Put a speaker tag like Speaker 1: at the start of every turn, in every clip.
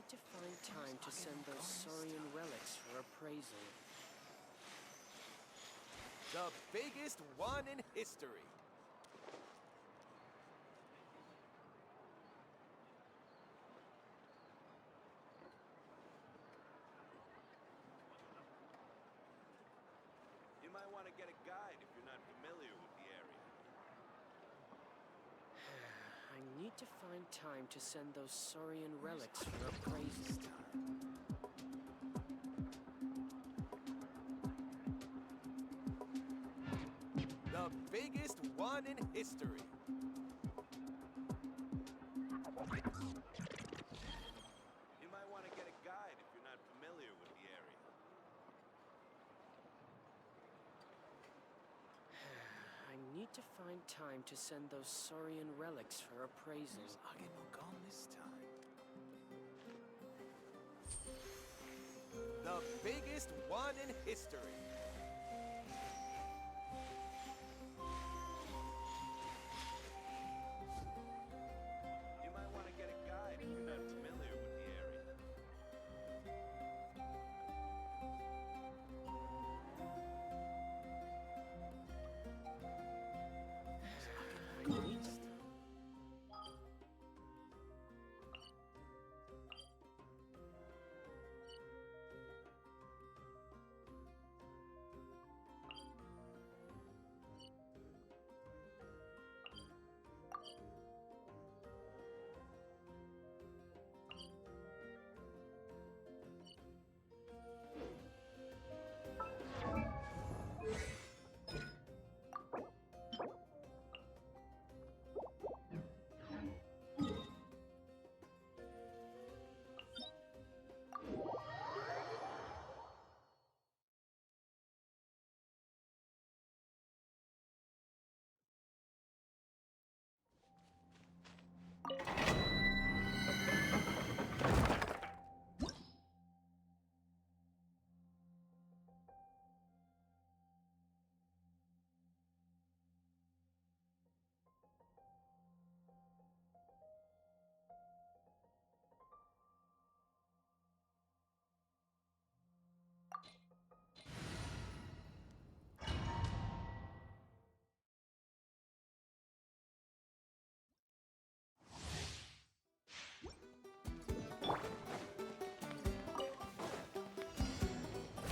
Speaker 1: to find time to send those saurian relics for appraisal.
Speaker 2: The biggest one in history.
Speaker 3: You might want to get a guide if you're not familiar with the area.
Speaker 1: I need to find time to send those saurian relics for appraisal.
Speaker 2: The biggest one in history.
Speaker 3: You might want to get a guide if you're not familiar with the area.
Speaker 1: I need to find time to send those saurian relics for appraisal.
Speaker 2: Agenogon this time. The biggest one in history.
Speaker 3: You might want to get a guide if you're not familiar with the area.
Speaker 1: I need to...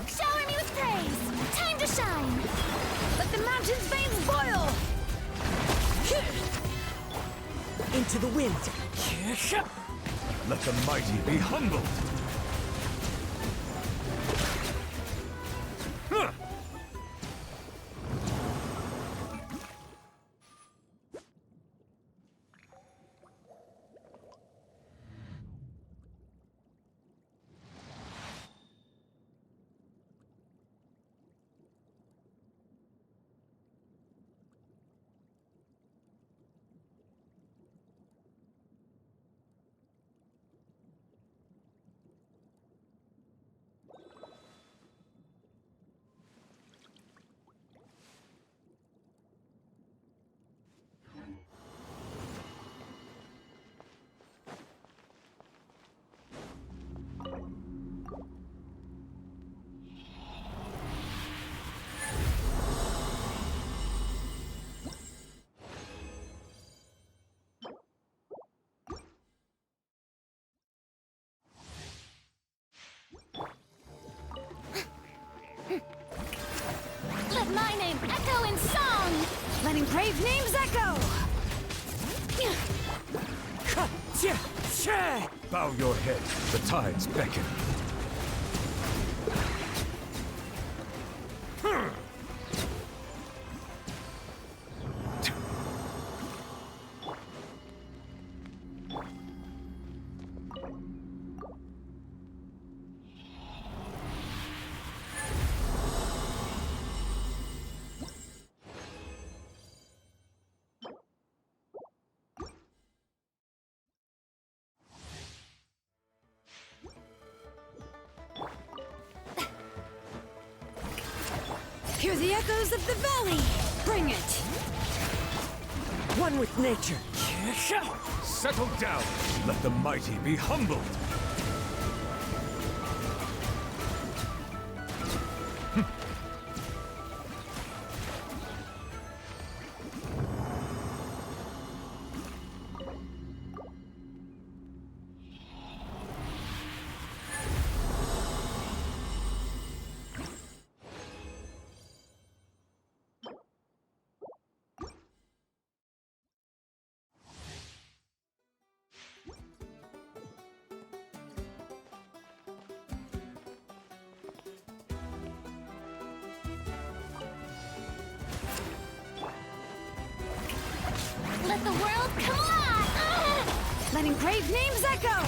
Speaker 4: Shower me with praise! Time to shine! Let the mountain's veins boil!
Speaker 5: Into the wind!
Speaker 6: Let the mighty be humbled! Huh.
Speaker 4: Let my name echo in song! Letting brave names echo!
Speaker 6: Bow your head, the tides beckon.
Speaker 4: Hear the echoes of the valley! Bring it!
Speaker 5: One with nature!
Speaker 6: Settle down! Let the mighty be humbled!
Speaker 4: Let the world come alive! Letting brave names echo!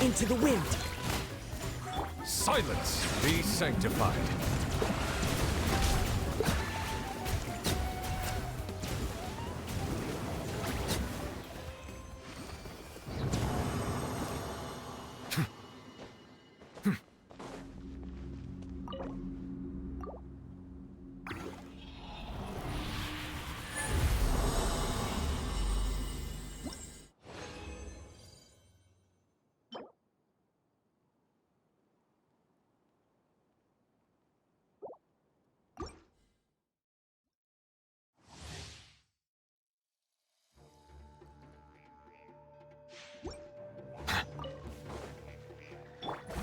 Speaker 5: Into the wind.
Speaker 6: Silence be sanctified.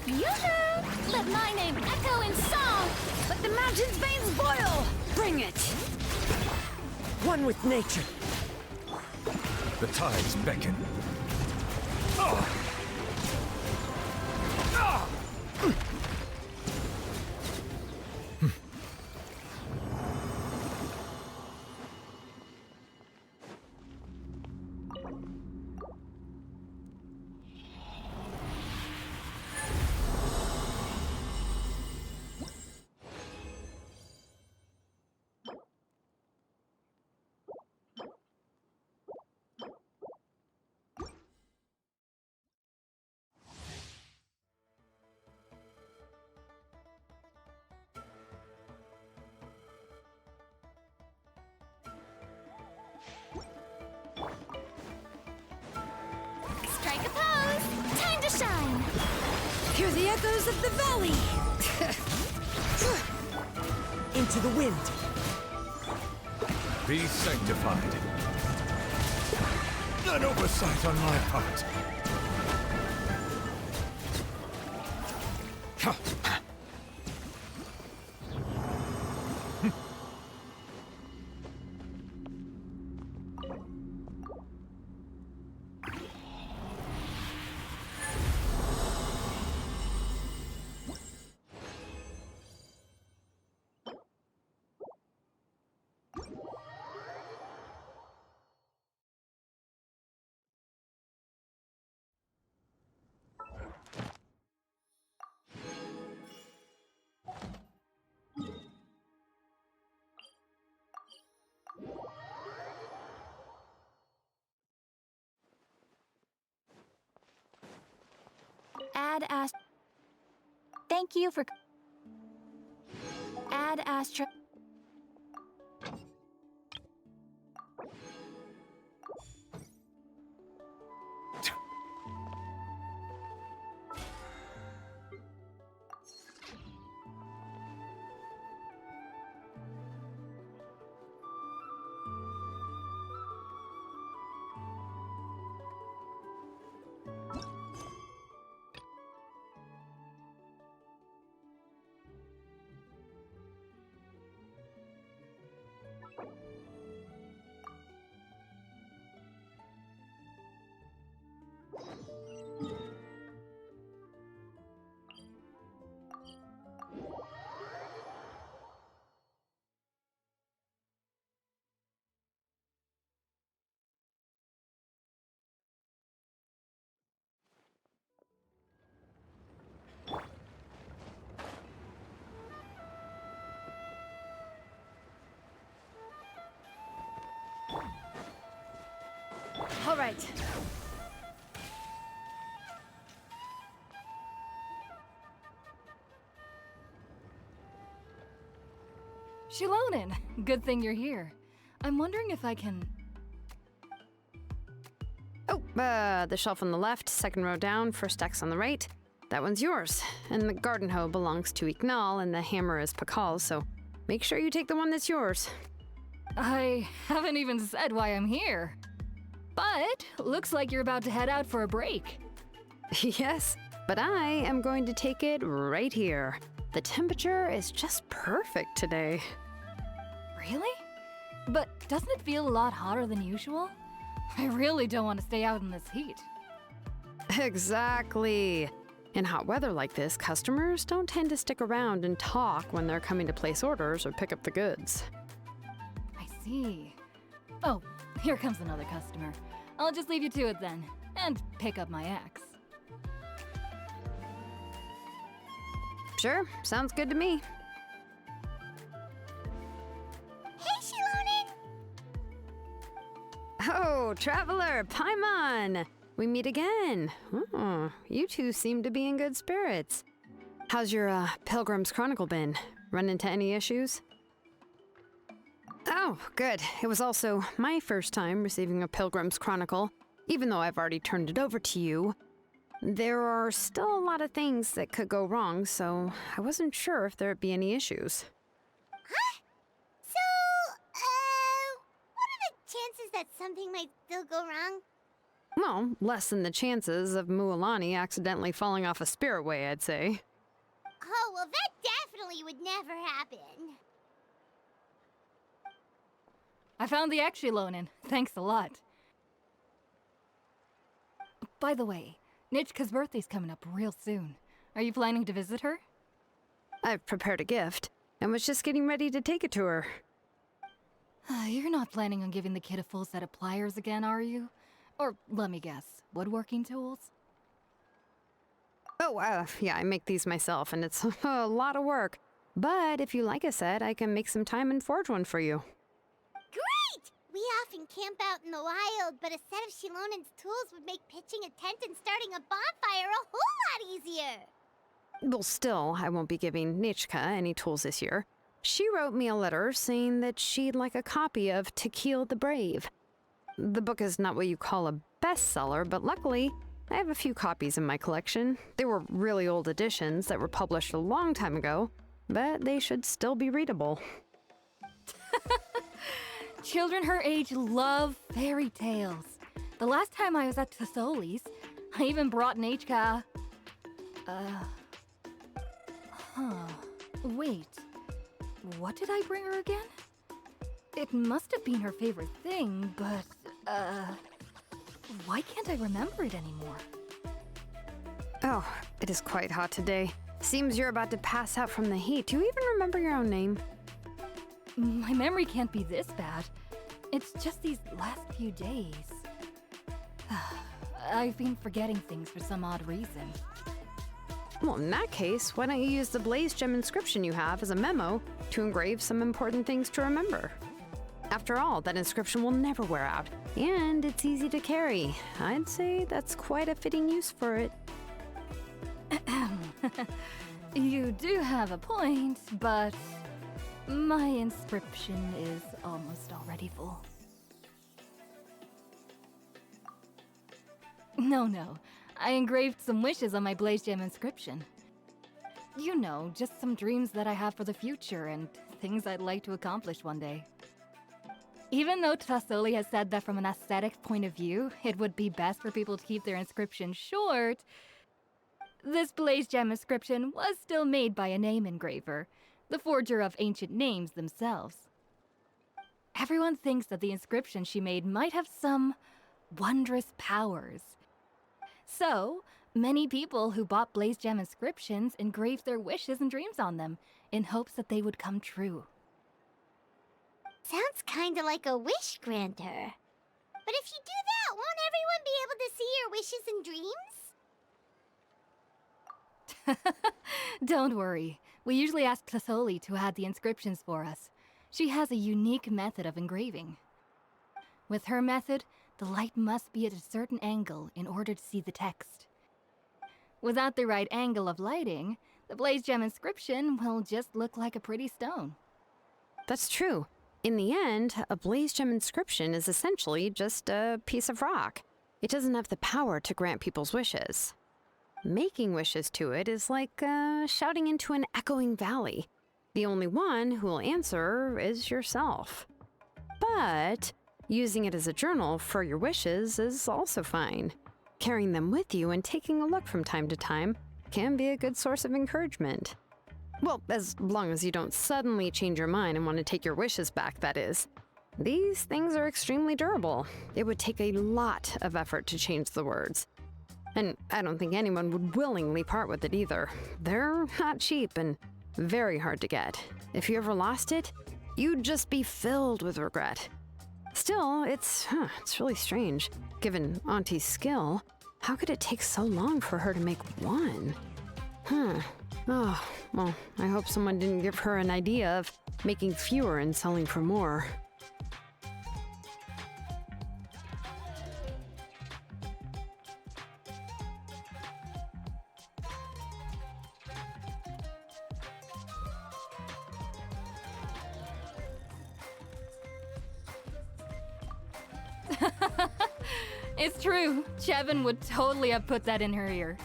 Speaker 4: Yoo-hoo! Let my name echo in song! Let the mountain's veins boil! Bring it!
Speaker 5: One with nature.
Speaker 6: The tides beckon. Ah! Ah!
Speaker 4: Strike a pose! Time to shine!
Speaker 5: Hear the echoes of the valley. Into the wind.
Speaker 6: Be sanctified. An oversight on my part.
Speaker 4: Add Thank you for... Add Astra... All right.
Speaker 7: Xilonen, good thing you're here. I'm wondering if I can...
Speaker 8: Oh, the shelf on the left, second row down, first X on the right. That one's yours. And the garden hoe belongs to Ignal, and the hammer is Pakal's, so make sure you take the one that's yours.
Speaker 7: I haven't even said why I'm here. But looks like you're about to head out for a break.
Speaker 8: Yes, but I am going to take it right here. The temperature is just perfect today.
Speaker 7: Really? But doesn't it feel a lot hotter than usual? I really don't want to stay out in this heat.
Speaker 8: Exactly. In hot weather like this, customers don't tend to stick around and talk when they're coming to place orders or pick up the goods.
Speaker 7: I see. Oh, here comes another customer. I'll just leave you to it then, and pick up my axe.
Speaker 8: Sure, sounds good to me.
Speaker 4: Hey, Xilonen!
Speaker 8: Oh, Traveler, Paimon! We meet again. Oh, you two seem to be in good spirits. How's your Pilgrim's Chronicle been? Run into any issues? Oh, good. It was also my first time receiving a Pilgrim's Chronicle, even though I've already turned it over to you. There are still a lot of things that could go wrong, so I wasn't sure if there'd be any issues.
Speaker 4: Huh? So, what are the chances that something might still go wrong?
Speaker 8: Well, less than the chances of Mualani accidentally falling off a spirit way, I'd say.
Speaker 4: Oh, well, that definitely would never happen.
Speaker 7: I found the Xilonen. Thanks a lot. By the way, Nichka's birthday's coming up real soon. Are you planning to visit her?
Speaker 8: I've prepared a gift, and was just getting ready to take it to her.
Speaker 7: You're not planning on giving the kid a full set of pliers again, are you? Or, let me guess, woodworking tools?
Speaker 8: Oh, yeah, I make these myself, and it's a lot of work. But if you like a set, I can make some time and forge one for you.
Speaker 4: Great! We often camp out in the wild, but a set of Xilonen's tools would make pitching a tent and starting a bonfire a whole lot easier.
Speaker 8: Well, still, I won't be giving Nichka any tools this year. She wrote me a letter saying that she'd like a copy of To Kill the Brave. The book is not what you call a bestseller, but luckily, I have a few copies in my collection. They were really old editions that were published a long time ago, but they should still be readable.
Speaker 7: Children her age love fairy tales. The last time I was at Tassoli's, I even brought Nichka. Wait. What did I bring her again? It must have been her favorite thing, but, why can't I remember it anymore?
Speaker 8: Oh, it is quite hot today. Seems you're about to pass out from the heat. Do you even remember your own name?
Speaker 7: My memory can't be this bad. It's just these last few days. I've been forgetting things for some odd reason.
Speaker 8: Well, in that case, why don't you use the Blaze Gem inscription you have as a memo to engrave some important things to remember? After all, that inscription will never wear out, and it's easy to carry. I'd say that's quite a fitting use for it.
Speaker 7: You do have a point, but my inscription is almost already full. No. I engraved some wishes on my Blaze Gem inscription. You know, just some dreams that I have for the future and things I'd like to accomplish one day. Even though Tassoli has said that from an aesthetic point of view, it would be best for people to keep their inscription short, this Blaze Gem inscription was still made by a name engraver, the forger of ancient names themselves. Everyone thinks that the inscription she made might have some wondrous powers. So, many people who bought Blaze Gem inscriptions engraved their wishes and dreams on them, in hopes that they would come true.
Speaker 4: Sounds kinda like a wish granter. But if you do that, won't everyone be able to see your wishes and dreams?
Speaker 7: Don't worry. We usually ask Tassoli to add the inscriptions for us. She has a unique method of engraving. With her method, the light must be at a certain angle in order to see the text. Without the right angle of lighting, the Blaze Gem inscription will just look like a pretty stone.
Speaker 8: That's true. In the end, a Blaze Gem inscription is essentially just a piece of rock. It doesn't have the power to grant people's wishes. Making wishes to it is like shouting into an echoing valley. The only one who will answer is yourself. But using it as a journal for your wishes is also fine. Carrying them with you and taking a look from time to time can be a good source of encouragement. Well, as long as you don't suddenly change your mind and want to take your wishes back, that is. These things are extremely durable. It would take a lot of effort to change the words. And I don't think anyone would willingly part with it either. They're not cheap and very hard to get. If you ever lost it, you'd just be filled with regret. Still, it's really strange. Given Auntie's skill, how could it take so long for her to make one? Oh, well, I hope someone didn't give her an idea of making fewer and selling for more.
Speaker 7: It's true. Chevin would totally have put that in her ear.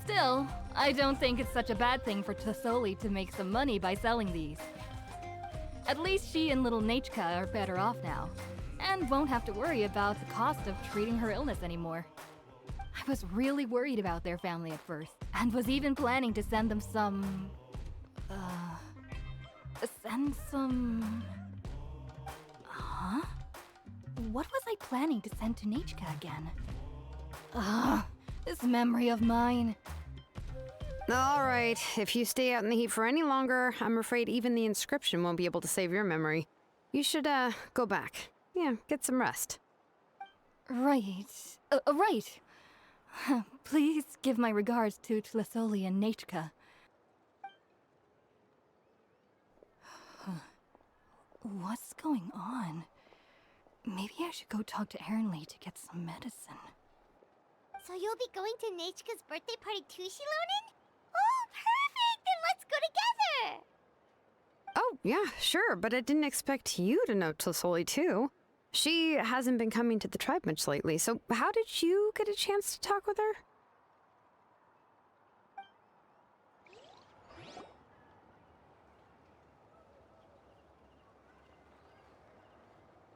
Speaker 7: Still, I don't think it's such a bad thing for Tasoli to make some money by selling these. At least she and little Nachka are better off now, and won't have to worry about the cost of treating her illness anymore. I was really worried about their family at first, and was even planning to send them some... Huh? What was I planning to send to Nachka again? This memory of mine.
Speaker 8: All right, if you stay out in the heat for any longer, I'm afraid even the inscription won't be able to save your memory. You should, go back. Yeah, get some rest.
Speaker 7: Right. Right. Please give my regards to Tlasoli and Nachka. What's going on? Maybe I should go talk to Ernly to get some medicine.
Speaker 4: So you'll be going to Nachka's birthday party too, Xilonen? Oh, perfect! Then let's go together!
Speaker 8: Oh, yeah, sure, but I didn't expect you to know Tlasoli too. She hasn't been coming to the tribe much lately, so how did you get a chance to talk with her?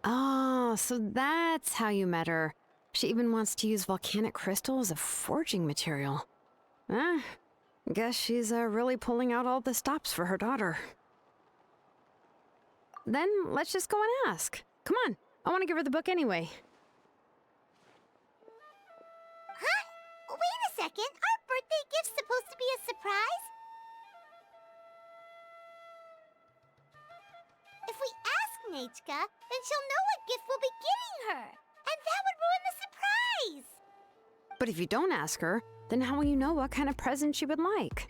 Speaker 8: Oh, so that's how you met her. She even wants to use volcanic crystal as a forging material. Guess she's really pulling out all the stops for her daughter. Then let's just go and ask. Come on, I want to give her the book anyway.
Speaker 4: Huh? Wait a second, our birthday gift's supposed to be a surprise? If we ask Nachka, then she'll know what gift we'll be giving her, and that would ruin the surprise!
Speaker 8: But if you don't ask her, then how will you know what kind of present she would like?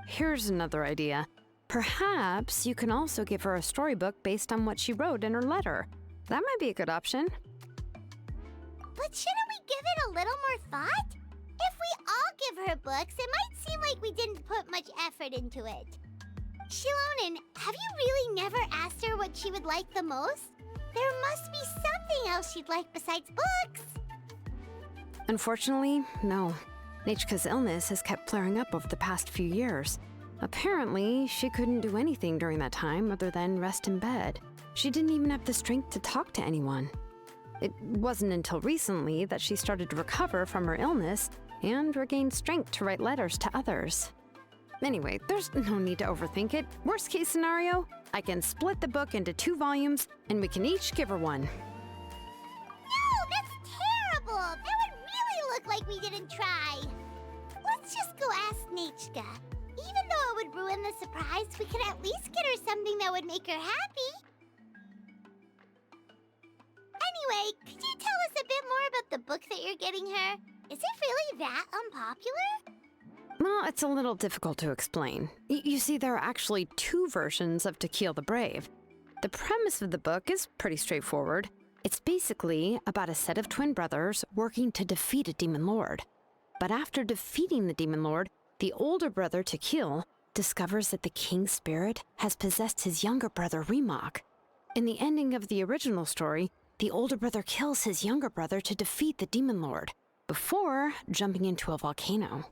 Speaker 8: Here's another idea. Perhaps you can also give her a storybook based on what she wrote in her letter. That might be a good option.
Speaker 4: But shouldn't we give it a little more thought? If we all give her books, it might seem like we didn't put much effort into it. Xilonen, have you really never asked her what she would like the most? There must be something else she'd like besides books.
Speaker 8: Unfortunately, no. Nachka's illness has kept flaring up over the past few years. Apparently, she couldn't do anything during that time other than rest in bed. She didn't even have the strength to talk to anyone. It wasn't until recently that she started to recover from her illness and regained strength to write letters to others. Anyway, there's no need to overthink it. Worst case scenario, I can split the book into 2 volumes and we can each give her one.
Speaker 4: No, that's terrible! That would really look like we didn't try. Let's just go ask Nachka. Even though it would ruin the surprise, we can at least get her something that would make her happy. Anyway, could you tell us a bit more about the book that you're getting her? Is it really that unpopular?
Speaker 8: Well, it's a little difficult to explain. You see, there are actually 2 versions of To Kill the Brave. The premise of the book is pretty straightforward. It's basically about a set of twin brothers working to defeat a demon lord. But after defeating the demon lord, the older brother, To Kill, discovers that the king's spirit has possessed his younger brother, Remok. In the ending of the original story, the older brother kills his younger brother to defeat the demon lord, before jumping into a volcano.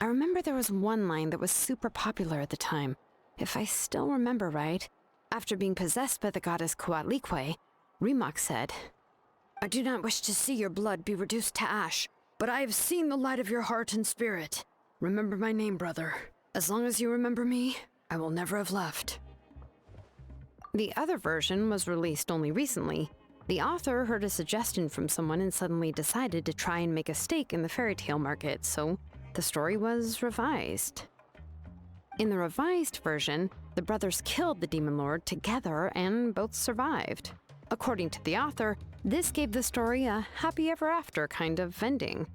Speaker 8: I remember there was one line that was super popular at the time. If I still remember right, after being possessed by the goddess Coatlicue, Rimac said, "I do not wish to see your blood be reduced to ash, but I have seen the light of your heart and spirit. Remember my name, brother. As long as you remember me, I will never have left." The other version was released only recently. The author heard a suggestion from someone and suddenly decided to try and make a stake in the fairy tale market, so the story was revised. In the revised version, the brothers killed the demon lord together and both survived. According to the author, this gave the story a happy ever after kind of ending.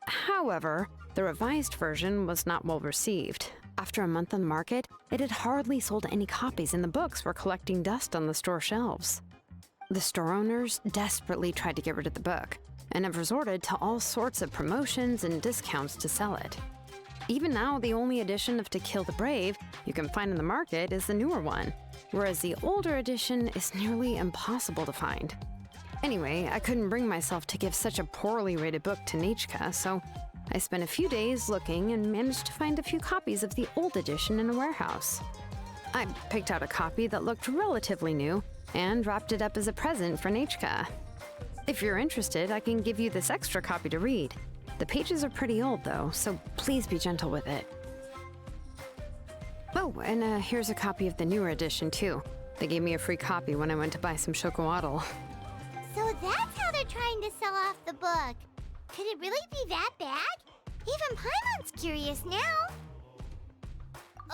Speaker 8: However, the revised version was not well received. After a month on the market, it had hardly sold any copies and the books were collecting dust on the store shelves. The store owners desperately tried to get rid of the book and have resorted to all sorts of promotions and discounts to sell it. Even now, the only edition of To Kill the Brave you can find in the market is the newer one, whereas the older edition is nearly impossible to find. Anyway, I couldn't bring myself to give such a poorly rated book to Nechka, so I spent a few days looking and managed to find a few copies of the old edition in a warehouse. I picked out a copy that looked relatively new and wrapped it up as a present for Nechka. If you're interested, I can give you this extra copy to read. The pages are pretty old though, so please be gentle with it. Oh, and here's a copy of the newer edition too. They gave me a free copy when I went to buy some chocolatl.
Speaker 4: So that's how they're trying to sell off the book. Could it really be that bad? Even Paimon's curious now.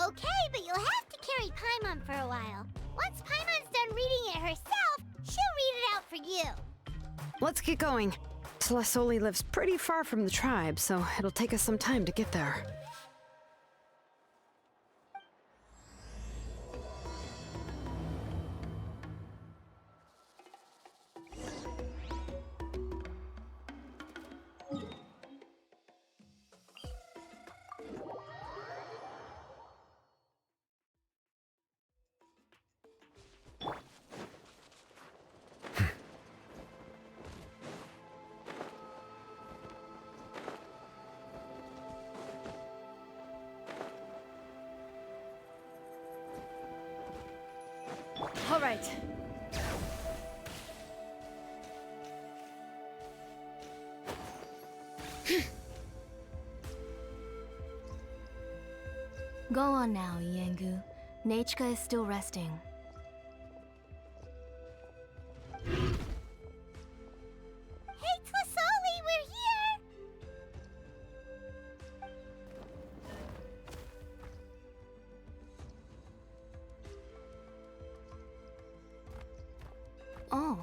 Speaker 4: Okay, but you'll have to carry Paimon for a while. Once Paimon's done reading it herself, she'll read it out for you.
Speaker 8: Let's get going. Telesoli lives pretty far from the tribe, so it'll take us some time to get there.
Speaker 5: All right.
Speaker 7: Go on now, Yengu. Nechka is still resting.
Speaker 4: Hey, Telesoli, we're here!
Speaker 7: Oh,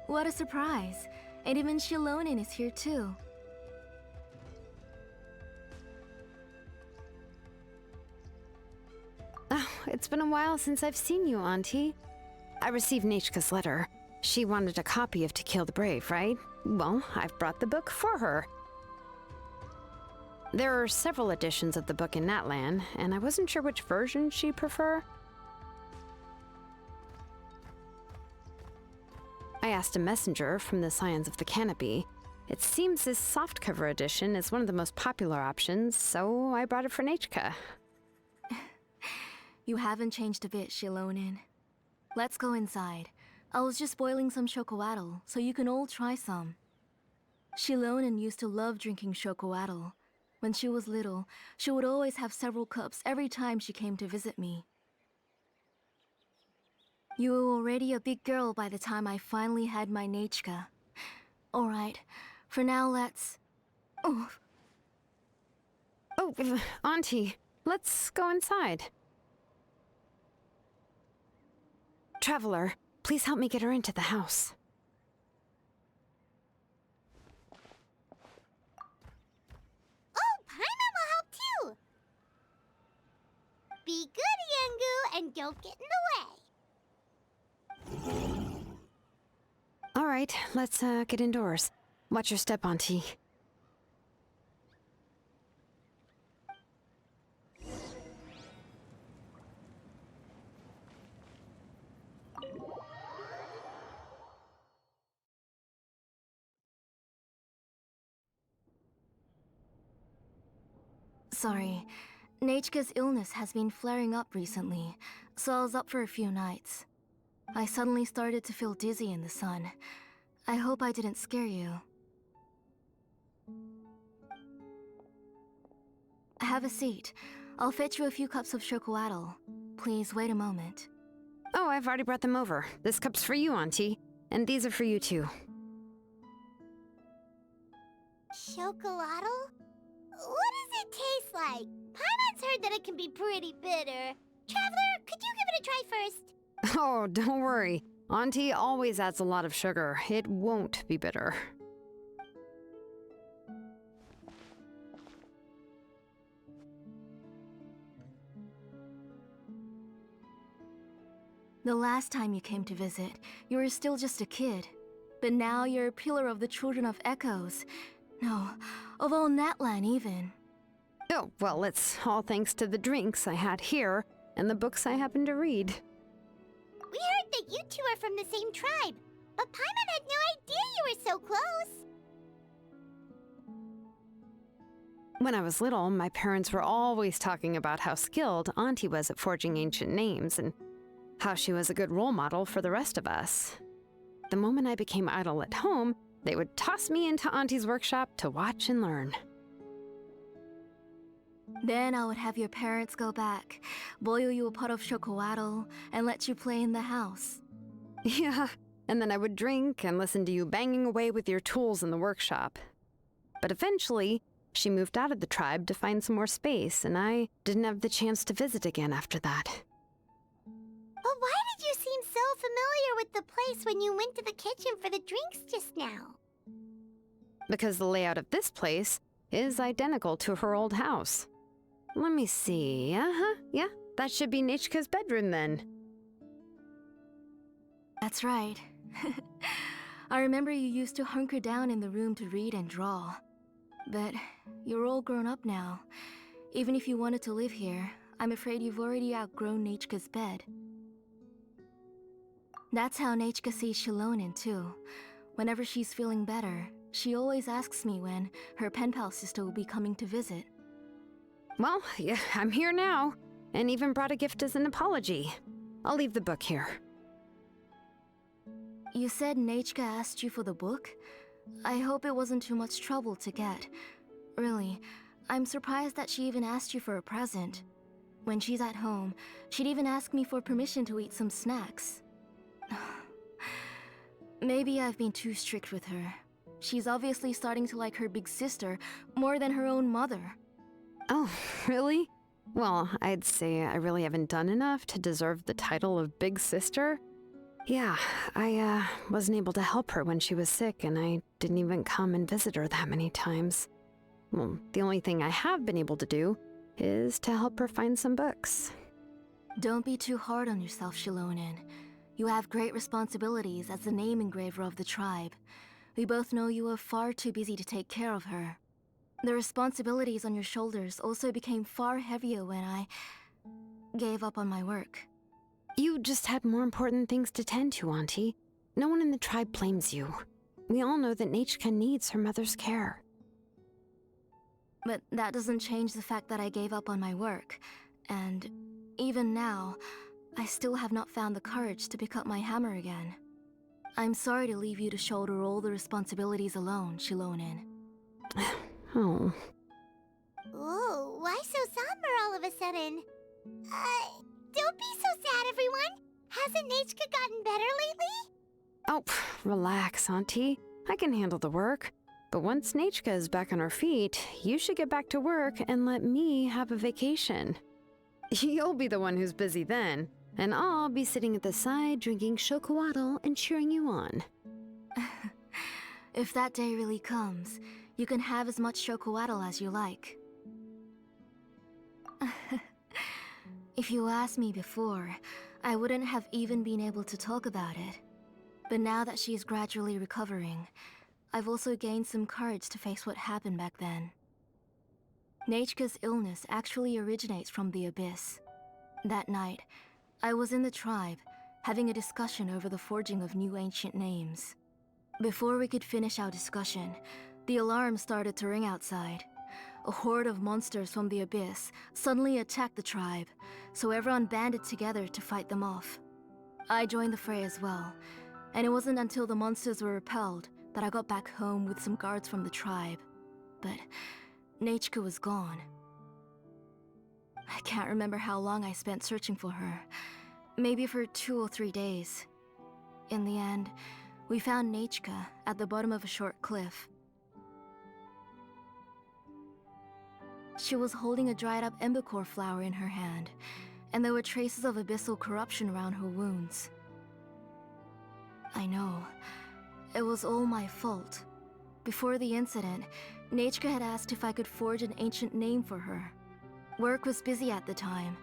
Speaker 7: what a surprise. And even Xilonen is here too.
Speaker 8: Oh, it's been a while since I've seen you, Auntie. I received Nechka's letter. She wanted a copy of To Kill the Brave, right? Well, I've brought the book for her. There are several editions of the book in Natlan, and I wasn't sure which version she'd prefer. I asked a messenger from the Scions of the Canopy. It seems this softcover edition is one of the most popular options, so I brought it for Nechka.
Speaker 7: You haven't changed a bit, Xilonen. Let's go inside. I was just boiling some chocolatl, so you can all try some. Xilonen used to love drinking chocolatl. When she was little, she would always have several cups every time she came to visit me. You were already a big girl by the time I finally had my Nechka. Alright, for now let's... Oh,
Speaker 8: Auntie, let's go inside. Traveler, please help me get her into the house.
Speaker 4: Oh, Paimon will help too! Be good, Yengu, and don't get in the way.
Speaker 8: All right, let's get indoors. Watch your step, Auntie.
Speaker 7: Sorry. Nechka's illness has been flaring up recently, so I was up for a few nights. I suddenly started to feel dizzy in the sun. I hope I didn't scare you. Have a seat. I'll fetch you a few cups of chocolatl. Please wait a moment.
Speaker 8: Oh, I've already brought them over. This cup's for you, Auntie. And these are for you, too.
Speaker 4: Chocolatl? What does it taste like? Paimon's heard that it can be pretty bitter. Traveler, could you give it a try first?
Speaker 8: Oh, don't worry. Auntie always adds a lot of sugar. It won't be bitter.
Speaker 7: The last time you came to visit, you were still just a kid. But now you're a pillar of the Children of Echoes. No, of all Natlan even.
Speaker 8: Oh, well, it's all thanks to the drinks I had here and the books I happen to read.
Speaker 4: We heard that you two are from the same tribe, but Paimon had no idea you were so close.
Speaker 8: When I was little, my parents were always talking about how skilled Auntie was at forging ancient names and how she was a good role model for the rest of us. The moment I became idle at home, they would toss me into Auntie's workshop to watch and learn.
Speaker 7: Then I would have your parents go back, boil you a pot of chocolatl, and let you play in the house.
Speaker 8: Yeah, and then I would drink and listen to you banging away with your tools in the workshop. But eventually, she moved out of the tribe to find some more space, and I didn't have the chance to visit again after that.
Speaker 4: But why did you seem so familiar with the place when you went to the kitchen for the drinks just now?
Speaker 8: Because the layout of this place is identical to her old house. Let me see. Yeah, that should be Nechka's bedroom then.
Speaker 7: That's right. I remember you used to hunker down in the room to read and draw. But you're all grown up now. Even if you wanted to live here, I'm afraid you've already outgrown Nechka's bed. That's how Nechka sees Xilonen too. Whenever she's feeling better, she always asks me when her pen pal sister will be coming to visit.
Speaker 8: Well, yeah, I'm here now, and even brought a gift as an apology. I'll leave the book here.
Speaker 7: You said Nechka asked you for the book? I hope it wasn't too much trouble to get. Really, I'm surprised that she even asked you for a present. When she's at home, she'd even ask me for permission to eat some snacks. Maybe I've been too strict with her. She's obviously starting to like her big sister more than her own mother.
Speaker 8: Oh, really? Well, I'd say I really haven't done enough to deserve the title of Big Sister. Yeah, I wasn't able to help her when she was sick, and I didn't even come and visit her that many times. Well, the only thing I have been able to do is to help her find some books.
Speaker 7: Don't be too hard on yourself, Xilonen. You have great responsibilities as the name engraver of the tribe. We both know you are far too busy to take care of her. The responsibilities on your shoulders also became far heavier when I gave up on my work.
Speaker 8: You just had more important things to tend to, Auntie. No one in the tribe blames you. We all know that Nechka needs her mother's care.
Speaker 7: But that doesn't change the fact that I gave up on my work. And even now, I still have not found the courage to pick up my hammer again. I'm sorry to leave you to shoulder all the responsibilities alone, Xilonen.
Speaker 8: Oh.
Speaker 4: Ooh, why so somber all of a sudden? Don't be so sad, everyone. Hasn't Nechka gotten better lately?
Speaker 8: Oh, relax, Auntie. I can handle the work. But once Nechka is back on her feet, you should get back to work and let me have a vacation. You'll be the one who's busy then, and I'll be sitting at the side drinking chocolatl and cheering you on.
Speaker 7: If that day really comes, you can have as much chocolatl as you like. If you asked me before, I wouldn't have even been able to talk about it. But now that she is gradually recovering, I've also gained some courage to face what happened back then. Nechka's illness actually originates from the Abyss. That night, I was in the tribe, having a discussion over the forging of new ancient names. Before we could finish our discussion, the alarm started to ring outside.
Speaker 5: a horde of monsters from the abyss suddenly attacked the tribe, so everyone banded together to fight them off. I joined the fray as well, and it wasn't until the monsters were repelled that I got back home with some guards from the tribe. But Nechka was gone. I can't remember how long I spent searching for her. Maybe for 2 or 3 days. In the end, we found Nechka at the bottom of a short cliff. She was holding a dried up embercore flower in her hand, and there were traces of abyssal corruption around her wounds. I know. It was all my fault. Before the incident, Nechka had asked if I could forge an ancient name for her. Work was busy at the time,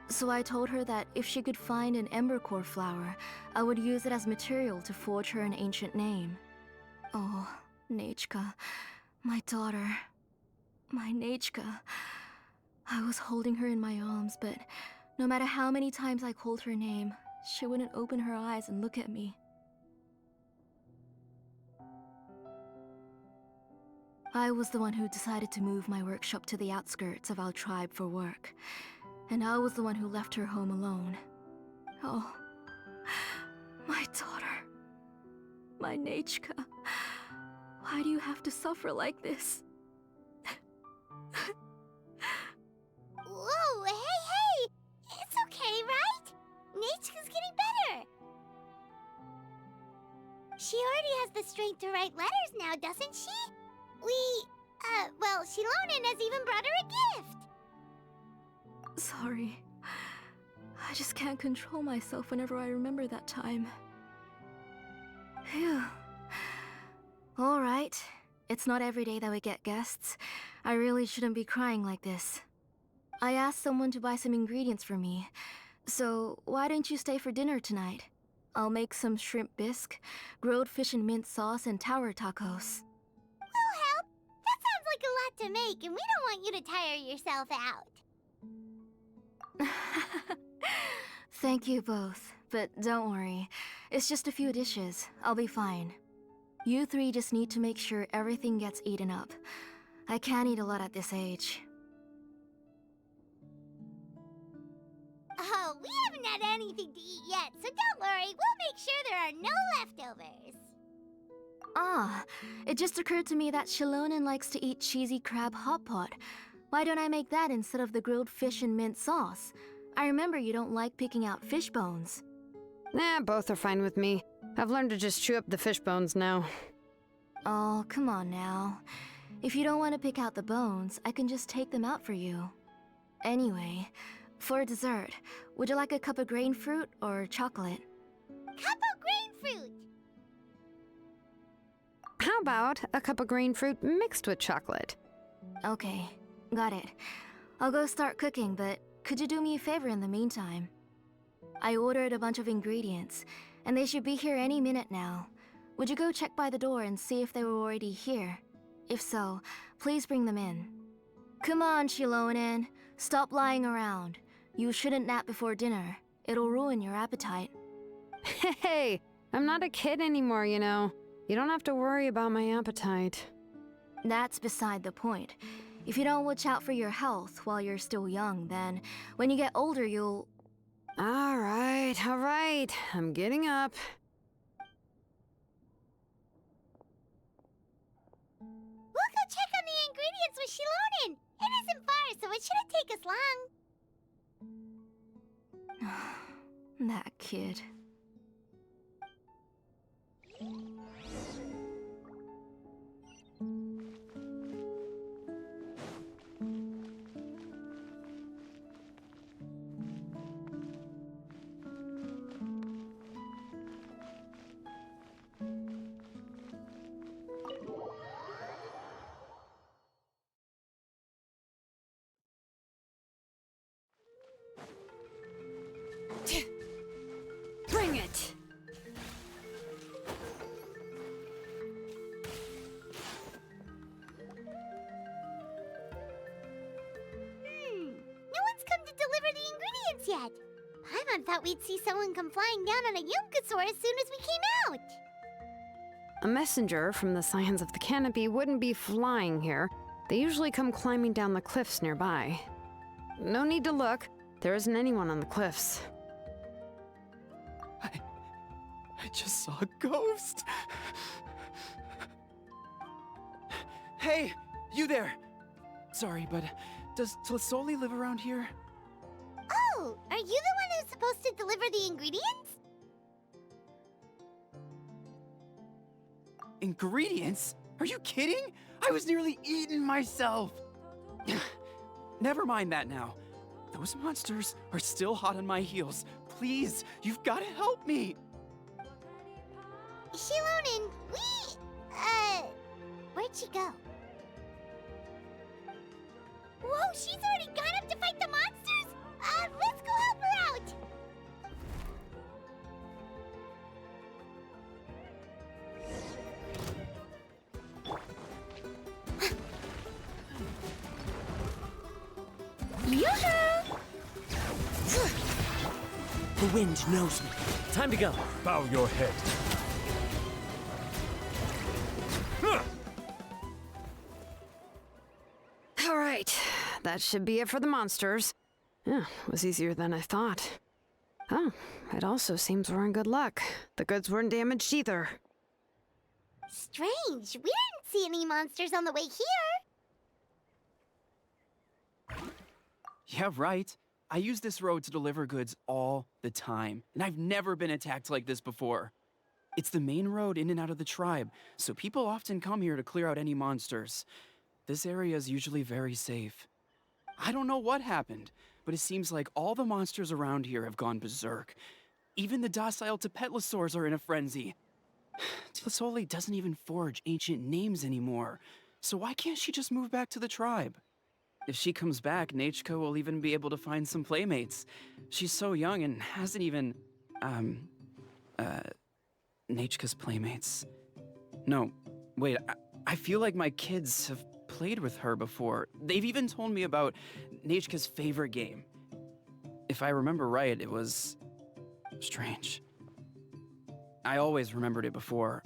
Speaker 5: so I told her that if she could find an embercore flower, I would use it as material to forge her an ancient name. Oh, Nechka, my daughter. My Nechka. I was holding her in my arms, but no matter how many times I called her name, she wouldn't open her eyes and look at me. I was the one who decided to move my workshop to the outskirts of our tribe for work, and I was the one who left her home alone. Oh, my daughter. My Nechka. Why do you have to suffer like this?
Speaker 4: Whoa, hey! It's okay, right? Nechka's getting better. She already has the strength to write letters now, doesn't she? Well, Xilonen has even brought her a gift.
Speaker 5: Sorry. I just can't control myself whenever I remember that time. Phew. Alright. It's not every day that we get guests. I really shouldn't be crying like this. I asked someone to buy some ingredients for me. So, why don't you stay for dinner tonight? I'll make some shrimp bisque, grilled fish and mint sauce, and tower tacos.
Speaker 4: We'll help. That sounds like a lot to make, and we don't want you to tire yourself out.
Speaker 5: Thank you both, but don't worry. It's just a few dishes. I'll be fine. You three just need to make sure everything gets eaten up. I can't eat a lot at this age.
Speaker 4: Oh, we haven't had anything to eat yet, so don't worry. We'll make sure there are no leftovers.
Speaker 5: Ah, it just occurred to me that Xilonen likes to eat cheesy crab hot pot. Why don't I make that instead of the grilled fish and mint sauce? I remember you don't like picking out fish bones.
Speaker 8: Nah, both are fine with me. I've learned to just chew up the fish bones now.
Speaker 5: Oh, come on now. If you don't want to pick out the bones, I can just take them out for you. Anyway, for dessert, would you like a cup of grain fruit or chocolate?
Speaker 4: Cup of grain fruit!
Speaker 8: How about a cup of green fruit mixed with chocolate?
Speaker 5: Okay, got it. I'll go start cooking, but could you do me a favor in the meantime? I ordered a bunch of ingredients, and they should be here any minute now. Would you go check by the door and see if they were already here? If so, please bring them in. Come on, Xilonen. Stop lying around. You shouldn't nap before dinner. It'll ruin your appetite.
Speaker 8: Hey, I'm not a kid anymore, you know. You don't have to worry about my appetite.
Speaker 5: That's beside the point. If you don't watch out for your health while you're still young, then when you get older, you'll...
Speaker 8: All right. I'm getting up.
Speaker 4: We'll go check on the ingredients with Xilonen. It isn't far, so it shouldn't take us long.
Speaker 5: That kid.
Speaker 8: Bring it!
Speaker 4: No one's come to deliver the ingredients yet. Paimon thought we'd see someone come flying down on a Yunkasaur as soon as we came out.
Speaker 8: A messenger from the Scions of the Canopy wouldn't be flying here. They usually come climbing down the cliffs nearby. No need to look. There isn't anyone on the cliffs.
Speaker 9: I just saw a ghost. Hey, you there! Sorry, but does Tlisoli live around here?
Speaker 4: Oh, are you the one who's supposed to deliver the ingredients?
Speaker 9: Ingredients? Are you kidding? I was nearly eating myself! Never mind that now. Those monsters are still hot on my heels. Please, you've got to help me!
Speaker 4: Xilonen, where'd she go? Whoa, she's already gone up to fight the monsters? Let's go help her out!
Speaker 1: The wind knows me. Time to go.
Speaker 6: Bow your head.
Speaker 8: All right, that should be it for the monsters. Yeah, it was easier than I thought. Oh, it also seems we're in good luck. The goods weren't damaged either.
Speaker 4: Strange, we didn't see any monsters on the way here.
Speaker 9: Yeah, right. I use this road to deliver goods all the time, and I've never been attacked like this before. It's the main road in and out of the tribe, so people often come here to clear out any monsters. This area is usually very safe. I don't know what happened, but it seems like all the monsters around here have gone berserk. Even the docile Tepetlosaurs are in a frenzy. Tlisoli doesn't even forge ancient names anymore, so why can't she just move back to the tribe? If she comes back, Nachko will even be able to find some playmates. She's so young and hasn't even, Nachka's playmates. No, wait, I feel like my kids have played with her before. They've even told me about Nachka's favorite game. If I remember right, it was strange. I always remembered it before.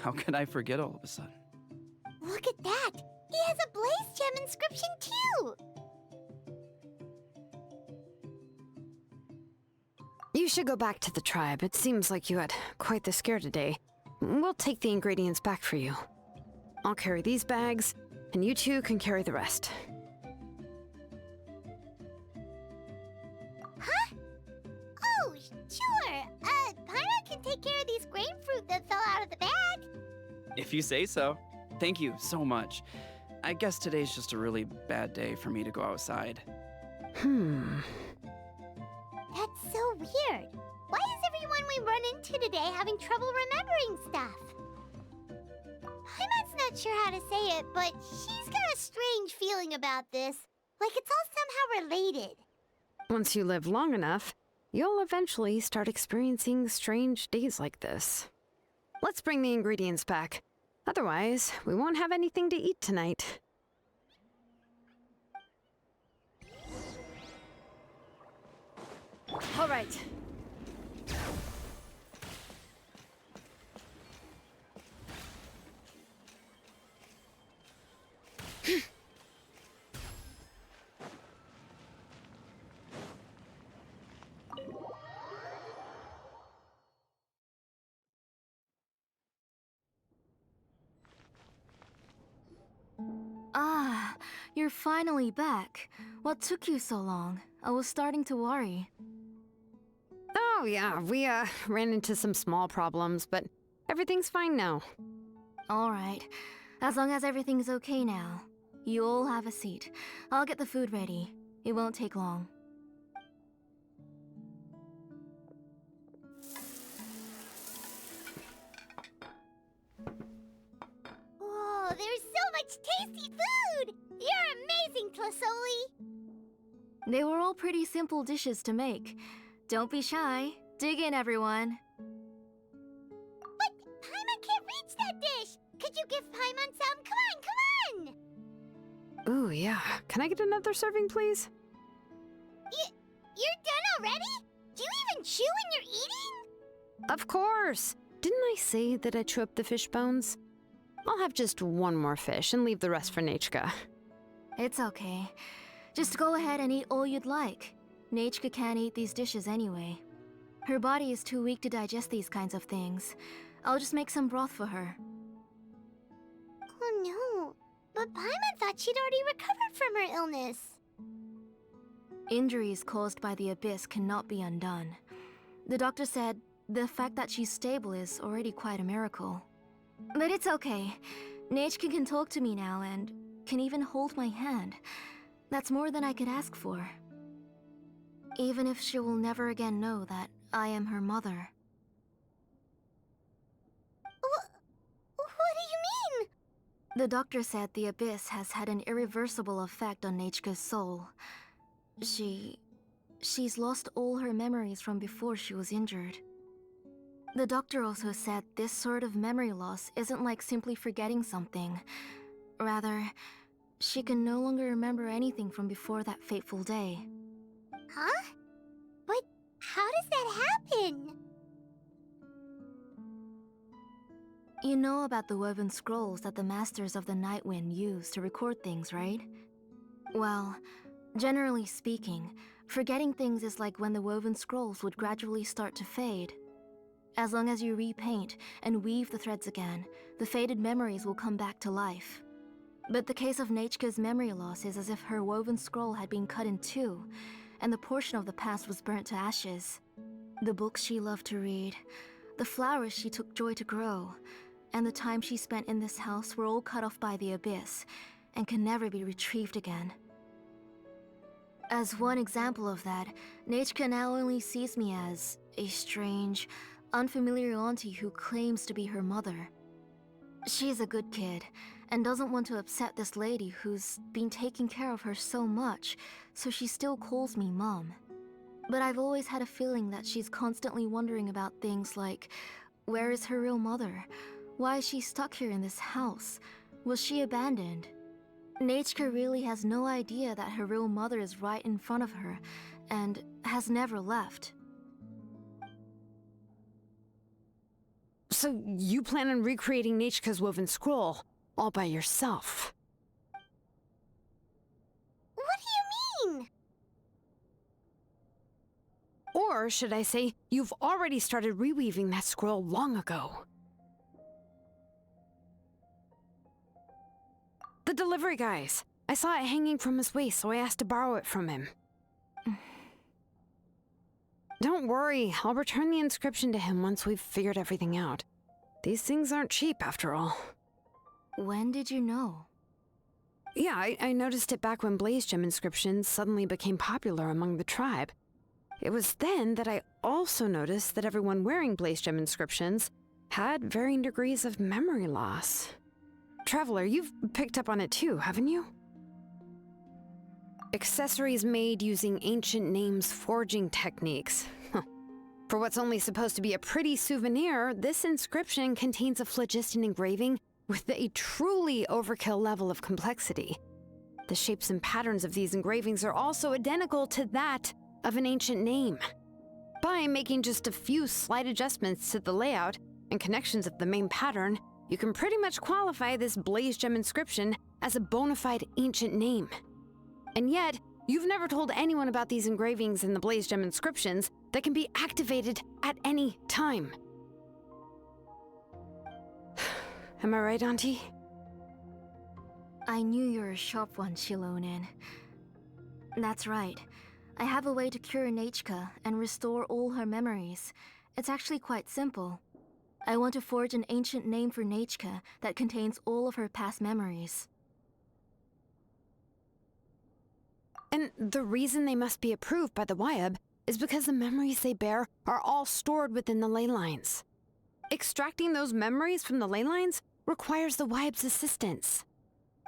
Speaker 9: How could I forget all of a sudden?
Speaker 4: Look at that! He has a Blaze Gem inscription too!
Speaker 8: You should go back to the tribe. It seems like you had quite the scare today. We'll take the ingredients back for you. I'll carry these bags, and you two can carry the rest.
Speaker 4: Huh? Oh, sure. Paimon can take care of these grapefruit that fell out of the bag.
Speaker 9: If you say so. Thank you so much. I guess today's just a really bad day for me to go outside.
Speaker 4: That's so weird. Why is everyone we run into today having trouble remembering stuff? Paimon's not sure how to say it, but she's got a strange feeling about this. Like it's all somehow related.
Speaker 8: Once you live long enough, you'll eventually start experiencing strange days like this. Let's bring the ingredients back. Otherwise, we won't have anything to eat tonight.
Speaker 5: All right. Ah, you're finally back. What took you so long? I was starting to worry.
Speaker 8: Oh yeah, we ran into some small problems, but everything's fine now.
Speaker 5: All right. As long as everything's okay now. You all have a seat. I'll get the food ready. It won't take long.
Speaker 4: Whoa, there's so much tasty food! You're amazing, Tlisoli!
Speaker 5: They were all pretty simple dishes to make. Don't be shy. Dig in, everyone.
Speaker 4: But Paimon can't reach that dish! Could you give Paimon some? Come on!
Speaker 8: Ooh, yeah. Can I get another serving, please?
Speaker 4: You're done already? Do you even chew when you're eating?
Speaker 8: Of course! Didn't I say that I chew up the fish bones? I'll have just one more fish and leave the rest for Nechka.
Speaker 5: It's okay. Just go ahead and eat all you'd like. Nechka can't eat these dishes anyway. Her body is too weak to digest these kinds of things. I'll just make some broth for her.
Speaker 4: Oh no, but Paimon thought she'd already recovered from her illness.
Speaker 5: Injuries caused by the Abyss cannot be undone. The doctor said the fact that she's stable is already quite a miracle. But it's okay. Nechka can talk to me now and can even hold my hand. That's more than I could ask for. Even if she will never again know that I am her mother.
Speaker 4: What do you mean?
Speaker 5: The doctor said the Abyss has had an irreversible effect on Nechka's soul. She's lost all her memories from before she was injured. The doctor also said this sort of memory loss isn't like simply forgetting something. Rather, she can no longer remember anything from before that fateful day.
Speaker 4: Huh? But how does that happen?
Speaker 5: You know about the woven scrolls that the Masters of the Night Wind use to record things, right? Well, generally speaking, forgetting things is like when the woven scrolls would gradually start to fade. As long as you repaint and weave the threads again, the faded memories will come back to life. But the case of Nechka's memory loss is as if her woven scroll had been cut in two, and the portion of the past was burnt to ashes. The books she loved to read, the flowers she took joy to grow, and the time she spent in this house were all cut off by the Abyss, and can never be retrieved again. As one example of that, Nechka now only sees me as a strange, unfamiliar auntie who claims to be her mother. She's a good kid, and doesn't want to upset this lady who's been taking care of her so much, so she still calls me Mom. But I've always had a feeling that she's constantly wondering about things like, where is her real mother? Why is she stuck here in this house? Was she abandoned? Nechka really has no idea that her real mother is right in front of her, and has never left.
Speaker 8: So you plan on recreating Nechka's woven scroll all by yourself?
Speaker 4: What do you mean?
Speaker 8: Or should I say, you've already started reweaving that scroll long ago? The delivery guys. I saw it hanging from his waist, so I asked to borrow it from him. Don't worry, I'll return the inscription to him once we've figured everything out. These things aren't cheap, after all.
Speaker 5: When did you know?
Speaker 8: Yeah, I noticed it back when blaze gem inscriptions suddenly became popular among the tribe. It was then that I also noticed that everyone wearing blaze gem inscriptions had varying degrees of memory loss. Traveler, you've picked up on it too, haven't you? Accessories made using ancient names forging techniques. For what's only supposed to be a pretty souvenir, this inscription contains a phlogiston engraving with a truly overkill level of complexity. The shapes and patterns of these engravings are also identical to that of an ancient name. By making just a few slight adjustments to the layout and connections of the main pattern, you can pretty much qualify this blaze gem inscription as a bona fide ancient name. And yet, you've never told anyone about these engravings in the blaze gem inscriptions that can be activated at any time. Am I right, Auntie?
Speaker 5: I knew you were a sharp one, Xilonen. That's right. I have a way to cure Nechka and restore all her memories. It's actually quite simple. I want to forge an ancient name for Nechka that contains all of her past memories.
Speaker 8: And the reason they must be approved by the Wyab is because the memories they bear are all stored within the ley lines. Extracting those memories from the ley lines requires the Wyab's assistance.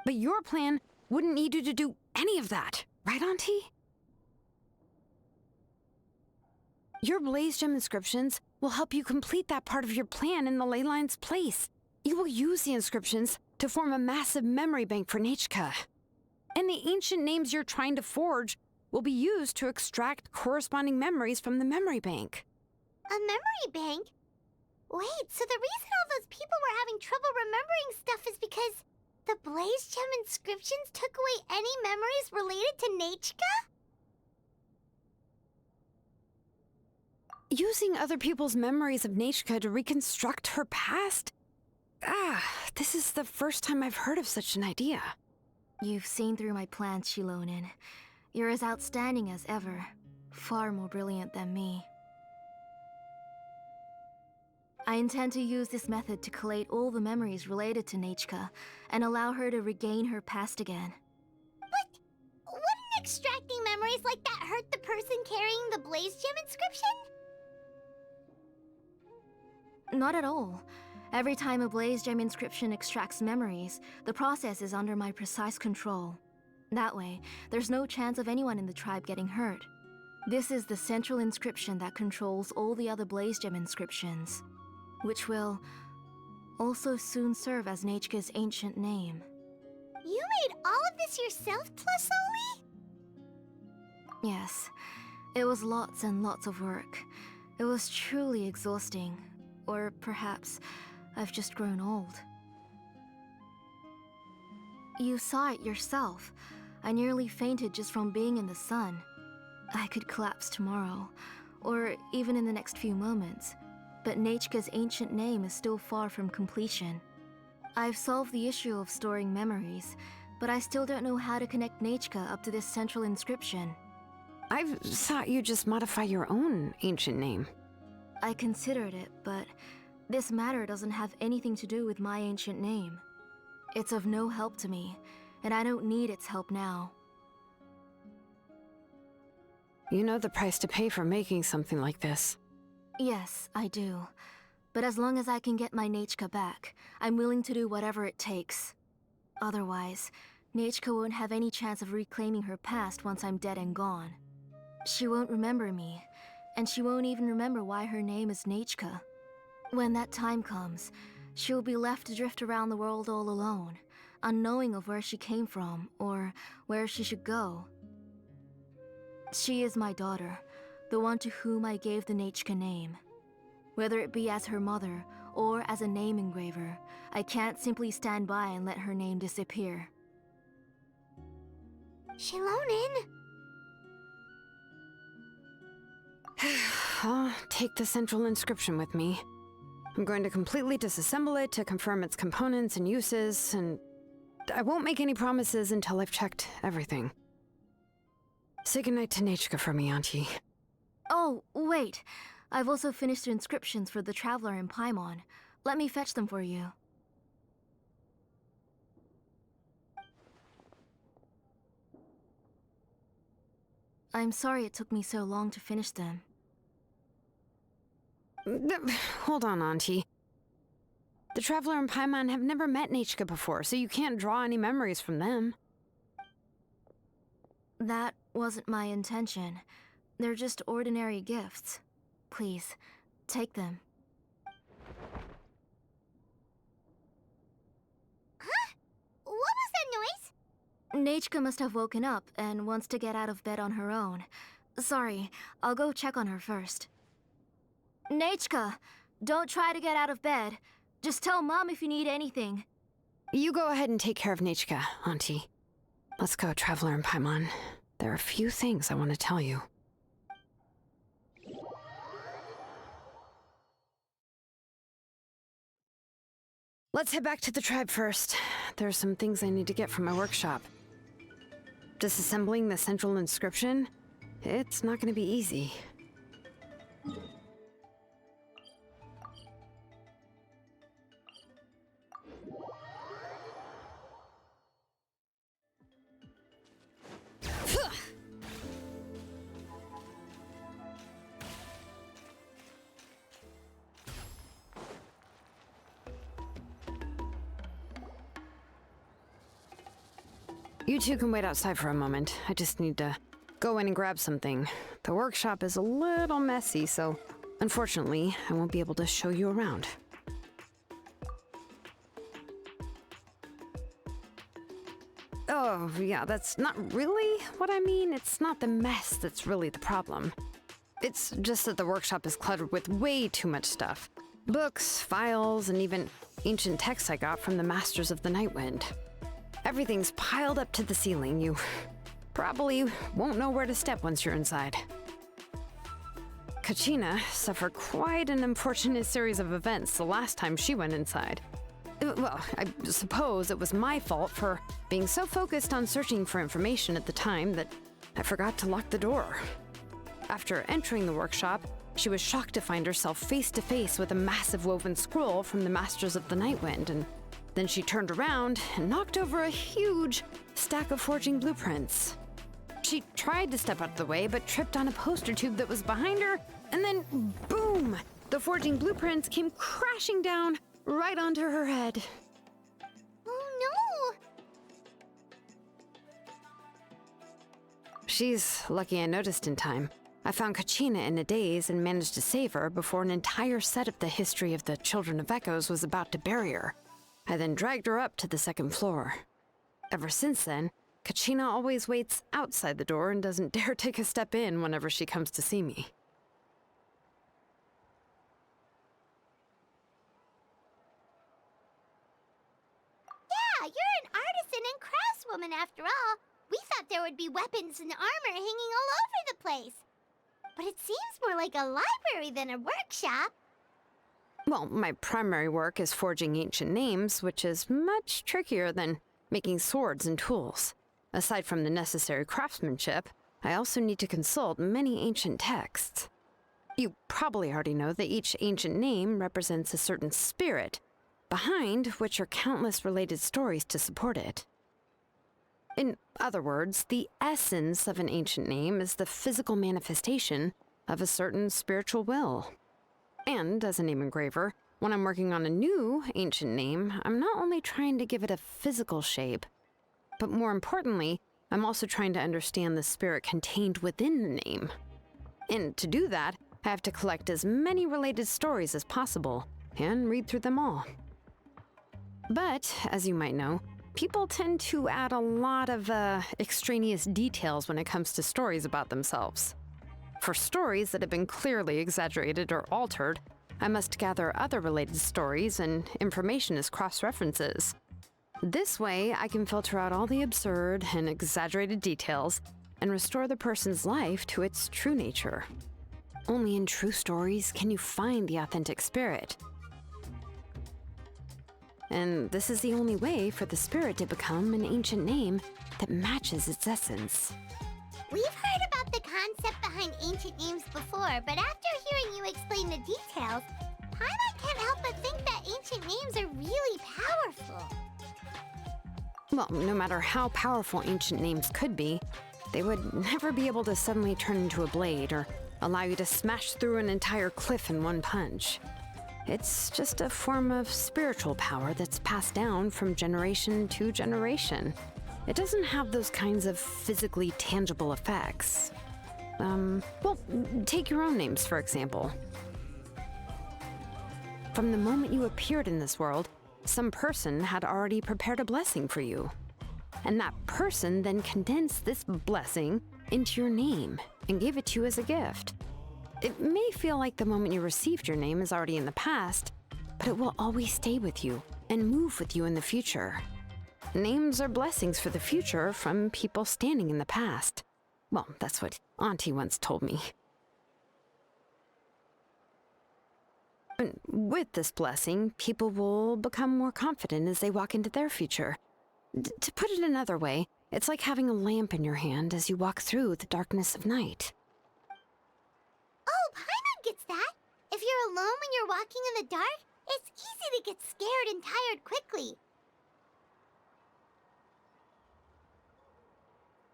Speaker 8: But your plan wouldn't need you to do any of that, right, Auntie? Your blaze gem inscriptions will help you complete that part of your plan in the ley line's place. You will use the inscriptions to form a massive memory bank for Nechka. And the ancient names you're trying to forge will be used to extract corresponding memories from the memory bank.
Speaker 4: A memory bank? Wait, so the reason all those people were having trouble remembering stuff is because the Blaze Gem inscriptions took away any memories related to Nachka?
Speaker 8: Using other people's memories of Nachka to reconstruct her past? This is the first time I've heard of such an idea.
Speaker 5: You've seen through my plans, Xilonen. You're as outstanding as ever. Far more brilliant than me. I intend to use this method to collate all the memories related to Nachka and allow her to regain her past again.
Speaker 4: But wouldn't extracting memories like that hurt the person carrying the Blaze Gem inscription?
Speaker 5: Not at all. Every time a Blaze Gem inscription extracts memories, the process is under my precise control. That way, there's no chance of anyone in the tribe getting hurt. This is the central inscription that controls all the other Blaze Gem inscriptions, which will also soon serve as Nachka's ancient name.
Speaker 4: You made all of this yourself, plus Oli?
Speaker 5: Yes, it was lots and lots of work. It was truly exhausting. Or perhaps I've just grown old. You saw it yourself. I nearly fainted just from being in the sun. I could collapse tomorrow, or even in the next few moments. But Nachka's ancient name is still far from completion. I've solved the issue of storing memories, but I still don't know how to connect Nachka up to this central inscription.
Speaker 8: I thought you just modify your own ancient name.
Speaker 5: I considered it, but this matter doesn't have anything to do with my ancient name. It's of no help to me, and I don't need its help now.
Speaker 8: You know the price to pay for making something like this.
Speaker 5: Yes, I do. But as long as I can get my Nachka back, I'm willing to do whatever it takes. Otherwise, Nachka won't have any chance of reclaiming her past once I'm dead and gone. She won't remember me, and she won't even remember why her name is Nachka. When that time comes, she'll be left to drift around the world all alone, unknowing of where she came from or where she should go. She is my daughter, the one to whom I gave the Nachka name. Whether it be as her mother or as a name engraver, I can't simply stand by and let her name disappear.
Speaker 4: Xilonen!
Speaker 8: I'll take the central inscription with me. I'm going to completely disassemble it to confirm its components and uses, and I won't make any promises until I've checked everything. Say goodnight to Nachka for me, Auntie.
Speaker 5: Oh, wait. I've also finished the inscriptions for the Traveler in Paimon. Let me fetch them for you. I'm sorry it took me so long to finish them.
Speaker 8: Hold on, Auntie. The Traveler and Paimon have never met Nachka before, so you can't draw any memories from them.
Speaker 5: That wasn't my intention. They're just ordinary gifts. Please, take them.
Speaker 4: Huh? What was that noise?
Speaker 5: Nachka must have woken up and wants to get out of bed on her own. Sorry, I'll go check on her first. Nachka, don't try to get out of bed. Just tell Mom if you need anything.
Speaker 8: You go ahead and take care of Nachka, Auntie. Let's go, Traveler and Paimon. There are a few things I want to tell you. Let's head back to the tribe first. There are some things I need to get from my workshop. Disassembling the central inscription? It's not going to be easy. You two can wait outside for a moment. I just need to go in and grab something. The workshop is a little messy, so unfortunately, I won't be able to show you around. Oh, yeah, that's not really what I mean. It's not the mess that's really the problem. It's just that the workshop is cluttered with way too much stuff. Books, files, and even ancient texts I got from the Masters of the Night Wind. Everything's piled up to the ceiling. You probably won't know where to step once you're inside. Kachina suffered quite an unfortunate series of events the last time she went inside. Well, I suppose it was my fault for being so focused on searching for information at the time that I forgot to lock the door. After entering the workshop, she was shocked to find herself face to face with a massive woven scroll from the Masters of the Night Wind, and then she turned around and knocked over a huge stack of forging blueprints. She tried to step out of the way, but tripped on a poster tube that was behind her, and then boom! The forging blueprints came crashing down right onto her head.
Speaker 4: Oh no!
Speaker 8: She's lucky I noticed in time. I found Kachina in a daze and managed to save her before an entire set of the history of the Children of Echoes was about to bury her. I then dragged her up to the second floor. Ever since then, Kachina always waits outside the door and doesn't dare take a step in whenever she comes to see me.
Speaker 4: Yeah, you're an artisan and craftswoman after all. We thought there would be weapons and armor hanging all over the place. But it seems more like a library than a workshop.
Speaker 8: Well, my primary work is forging ancient names, which is much trickier than making swords and tools. Aside from the necessary craftsmanship, I also need to consult many ancient texts. You probably already know that each ancient name represents a certain spirit, behind which are countless related stories to support it. In other words, the essence of an ancient name is the physical manifestation of a certain spiritual will. And as a name engraver, when I'm working on a new ancient name, I'm not only trying to give it a physical shape, but more importantly, I'm also trying to understand the spirit contained within the name. And to do that, I have to collect as many related stories as possible and read through them all. But, as you might know, people tend to add a lot of extraneous details when it comes to stories about themselves. For stories that have been clearly exaggerated or altered, I must gather other related stories and information as cross-references. This way, I can filter out all the absurd and exaggerated details and restore the person's life to its true nature. Only in true stories can you find the authentic spirit. And this is the only way for the spirit to become an ancient name that matches its essence.
Speaker 4: We've heard about the concept behind ancient names before, but after hearing you explain the details, Paimon can't help but think that ancient names are really powerful.
Speaker 8: Well, no matter how powerful ancient names could be, they would never be able to suddenly turn into a blade or allow you to smash through an entire cliff in one punch. It's just a form of spiritual power that's passed down from generation to generation. It doesn't have those kinds of physically tangible effects. Well, take your own names, for example. From the moment you appeared in this world, some person had already prepared a blessing for you. And that person then condensed this blessing into your name and gave it to you as a gift. It may feel like the moment you received your name is already in the past, but it will always stay with you and move with you in the future. Names are blessings for the future from people standing in the past. Well, that's what Auntie once told me. And with this blessing, people will become more confident as they walk into their future. To put it another way, it's like having a lamp in your hand as you walk through the darkness of night.
Speaker 4: Oh, Paimon gets that. If you're alone when you're walking in the dark, it's easy to get scared and tired quickly.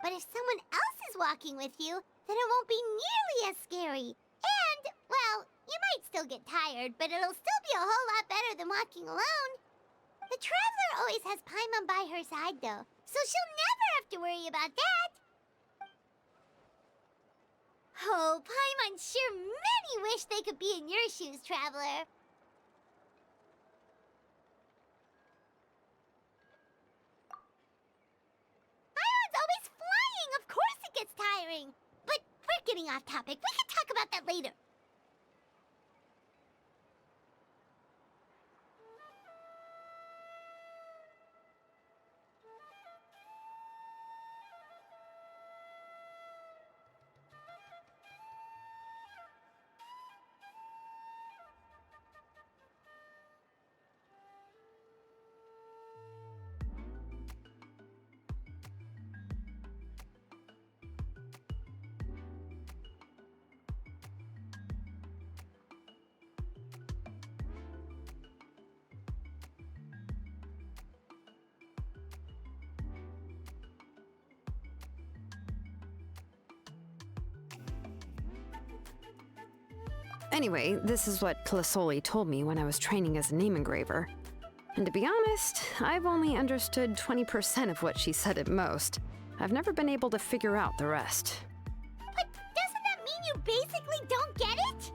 Speaker 4: But if someone else is walking with you, then it won't be nearly as scary. And, well, you might still get tired, but it'll still be a whole lot better than walking alone. The traveler always has Paimon by her side, though, so she'll never have to worry about that. Oh, Paimon sure many wish they could be in your shoes, traveler. Paimon's always flying. Of course it gets tiring. But we're getting off topic. We can talk about that later.
Speaker 8: Anyway, this is what Clisoli told me when I was training as a name engraver. And to be honest, I've only understood 20% of what she said at most. I've never been able to figure out the rest.
Speaker 4: But doesn't that mean you basically don't get it?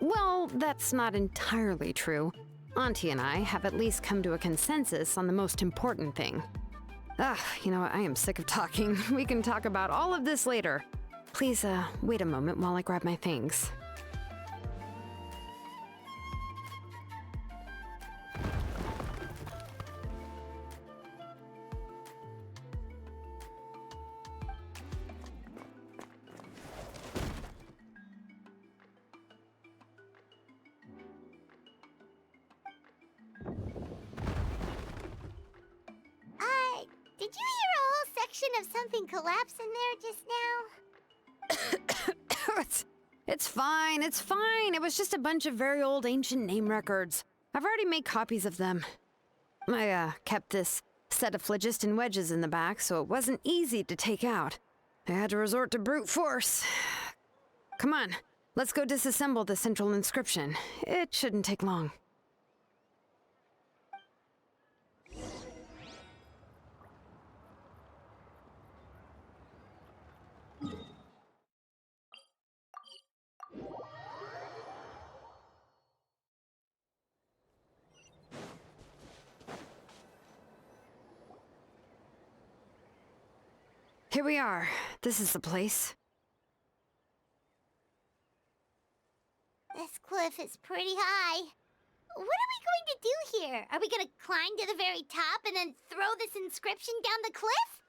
Speaker 8: Well, that's not entirely true. Auntie and I have at least come to a consensus on the most important thing. You know what? I am sick of talking. We can talk about all of this later. Please, wait a moment while I grab my things.
Speaker 4: Did you hear a whole section of something collapse in there just now?
Speaker 8: It's fine, it's fine. It was just a bunch of very old ancient name records. I've already made copies of them. I, kept this set of phlogiston wedges in the back, so it wasn't easy to take out. I had to resort to brute force. Come on, let's go disassemble the central inscription. It shouldn't take long. Here we are. This is the place.
Speaker 4: This cliff is pretty high. What are we going to do here? Are we going to climb to the very top and then throw this inscription down the cliff?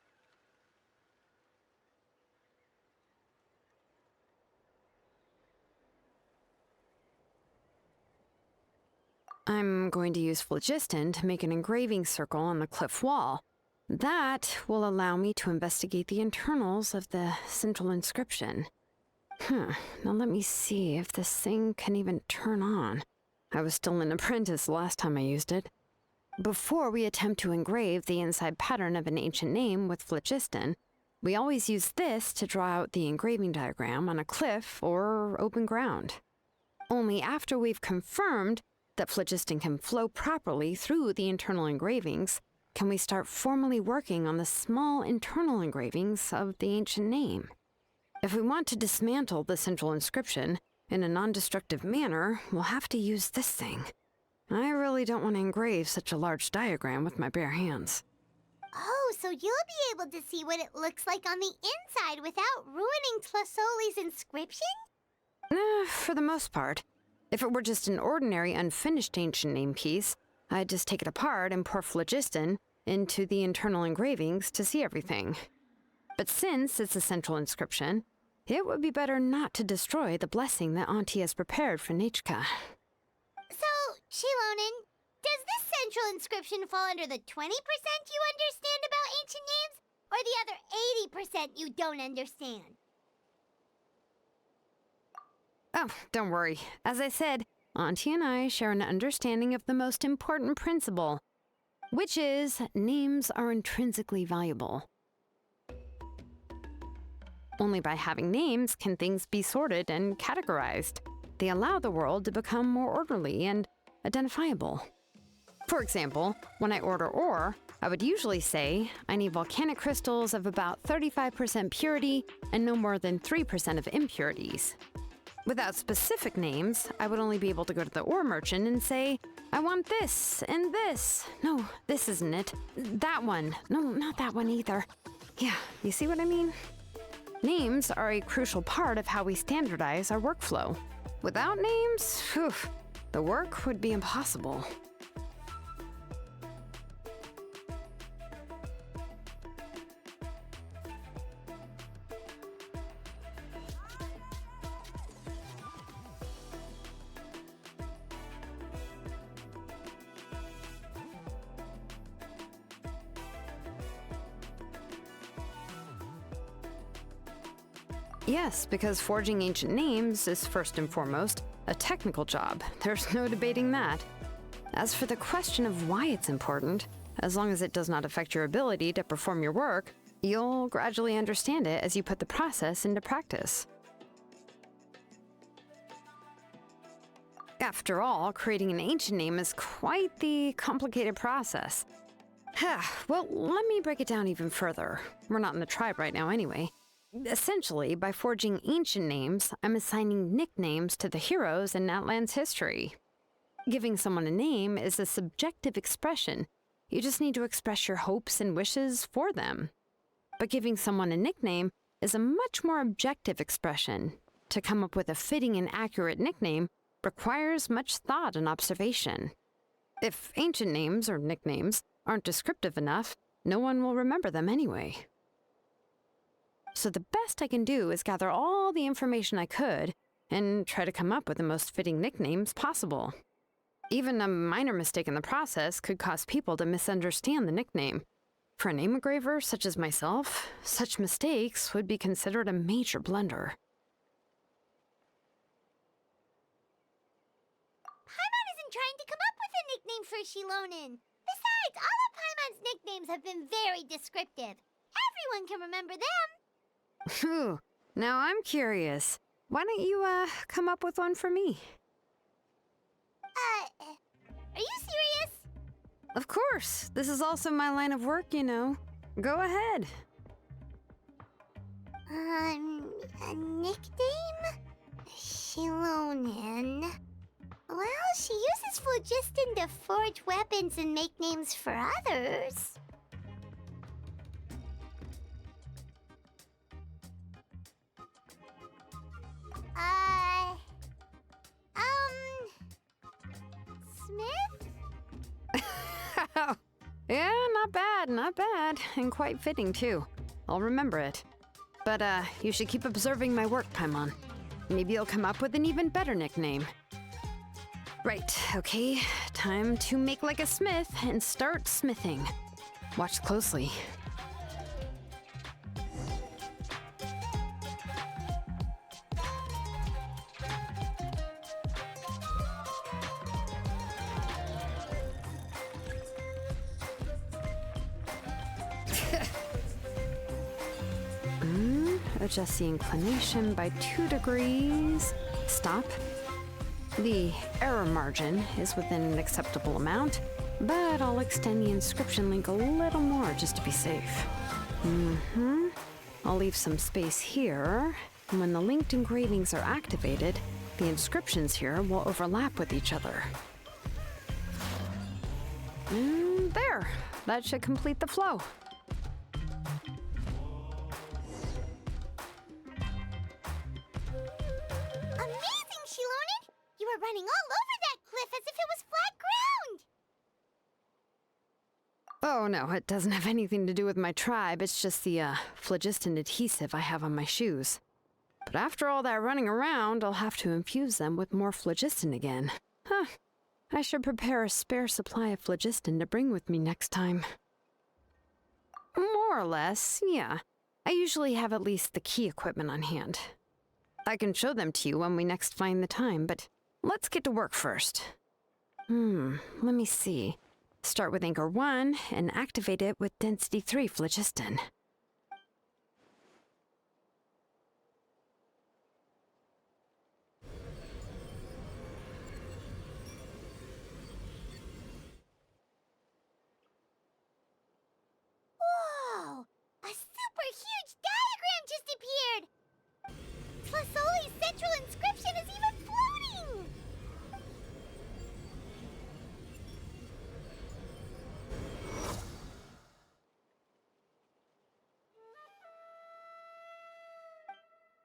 Speaker 8: I'm going to use phlogiston to make an engraving circle on the cliff wall. That will allow me to investigate the internals of the central inscription. Now let me see if this thing can even turn on. I was still an apprentice last time I used it. Before we attempt to engrave the inside pattern of an ancient name with phlogiston, we always use this to draw out the engraving diagram on a cliff or open ground. Only after we've confirmed that phlogiston can flow properly through the internal engravings can we start formally working on the small internal engravings of the ancient name. If we want to dismantle the central inscription in a non-destructive manner, we'll have to use this thing. I really don't want to engrave such a large diagram with my bare hands.
Speaker 4: Oh, so you'll be able to see what it looks like on the inside without ruining Tlasoli's inscription?
Speaker 8: For the most part. If it were just an ordinary unfinished ancient name piece, I'd just take it apart and pour phlogiston into the internal engravings to see everything. But since it's a central inscription, it would be better not to destroy the blessing that Auntie has prepared for Nechka.
Speaker 4: So, Xilonen, does this central inscription fall under the 20% you understand about ancient names, or the other 80% you don't understand?
Speaker 8: Oh, don't worry. As I said, Auntie and I share an understanding of the most important principle, which is names are intrinsically valuable. Only by having names can things be sorted and categorized. They allow the world to become more orderly and identifiable. For example, when I order ore, I would usually say I need volcanic crystals of about 35% purity and no more than 3% of impurities. Without specific names, I would only be able to go to the ore merchant and say, I want this and this. No, this isn't it. That one. No, not that one either. Yeah, you see what I mean? Names are a crucial part of how we standardize our workflow. Without names, the work would be impossible. Yes, because forging ancient names is first and foremost a technical job. There's no debating that. As for the question of why it's important, as long as it does not affect your ability to perform your work, you'll gradually understand it as you put the process into practice. After all, creating an ancient name is quite the complicated process. Well, let me break it down even further. We're not in the tribe right now anyway. Essentially, by forging ancient names, I'm assigning nicknames to the heroes in Natlan's history. Giving someone a name is a subjective expression. You just need to express your hopes and wishes for them. But giving someone a nickname is a much more objective expression. To come up with a fitting and accurate nickname requires much thought and observation. If ancient names or nicknames aren't descriptive enough, no one will remember them anyway. So the best I can do is gather all the information I could and try to come up with the most fitting nicknames possible. Even a minor mistake in the process could cause people to misunderstand the nickname. For a name engraver such as myself, such mistakes would be considered a major blunder.
Speaker 4: Paimon isn't trying to come up with a nickname for Xilonen. Besides, all of Paimon's nicknames have been very descriptive. Everyone can remember them.
Speaker 8: Phew, now I'm curious. Why don't you, come up with one for me?
Speaker 4: Are you serious?
Speaker 8: Of course. This is also my line of work, you know. Go ahead.
Speaker 4: A nickname? Xilonen. Well, she uses phlogiston to forge weapons and make names for others. Smith?
Speaker 8: Yeah, not bad, and quite fitting too. I'll remember it. But, you should keep observing my work, Paimon. Maybe you'll come up with an even better nickname. Right, okay. Time to make like a smith and start smithing. Watch closely. Adjust the inclination by 2 degrees. Stop. The error margin is within an acceptable amount, but I'll extend the inscription link a little more just to be safe. I'll leave some space here, and when the linked engravings are activated, the inscriptions here will overlap with each other. There! That should complete the flow.
Speaker 4: Amazing, Xilonen! You were running all over that cliff as if it was flat ground!
Speaker 8: Oh no, it doesn't have anything to do with my tribe. It's just the, phlogiston adhesive I have on my shoes. But after all that running around, I'll have to infuse them with more phlogiston again. I should prepare a spare supply of phlogiston to bring with me next time. More or less, yeah. I usually have at least the key equipment on hand. I can show them to you when we next find the time, but let's get to work first. Let me see. Start with Anchor 1 and activate it with Density 3 phlogiston.
Speaker 4: Whoa! A super huge diagram just appeared! Flasoli's central inscription is even floating!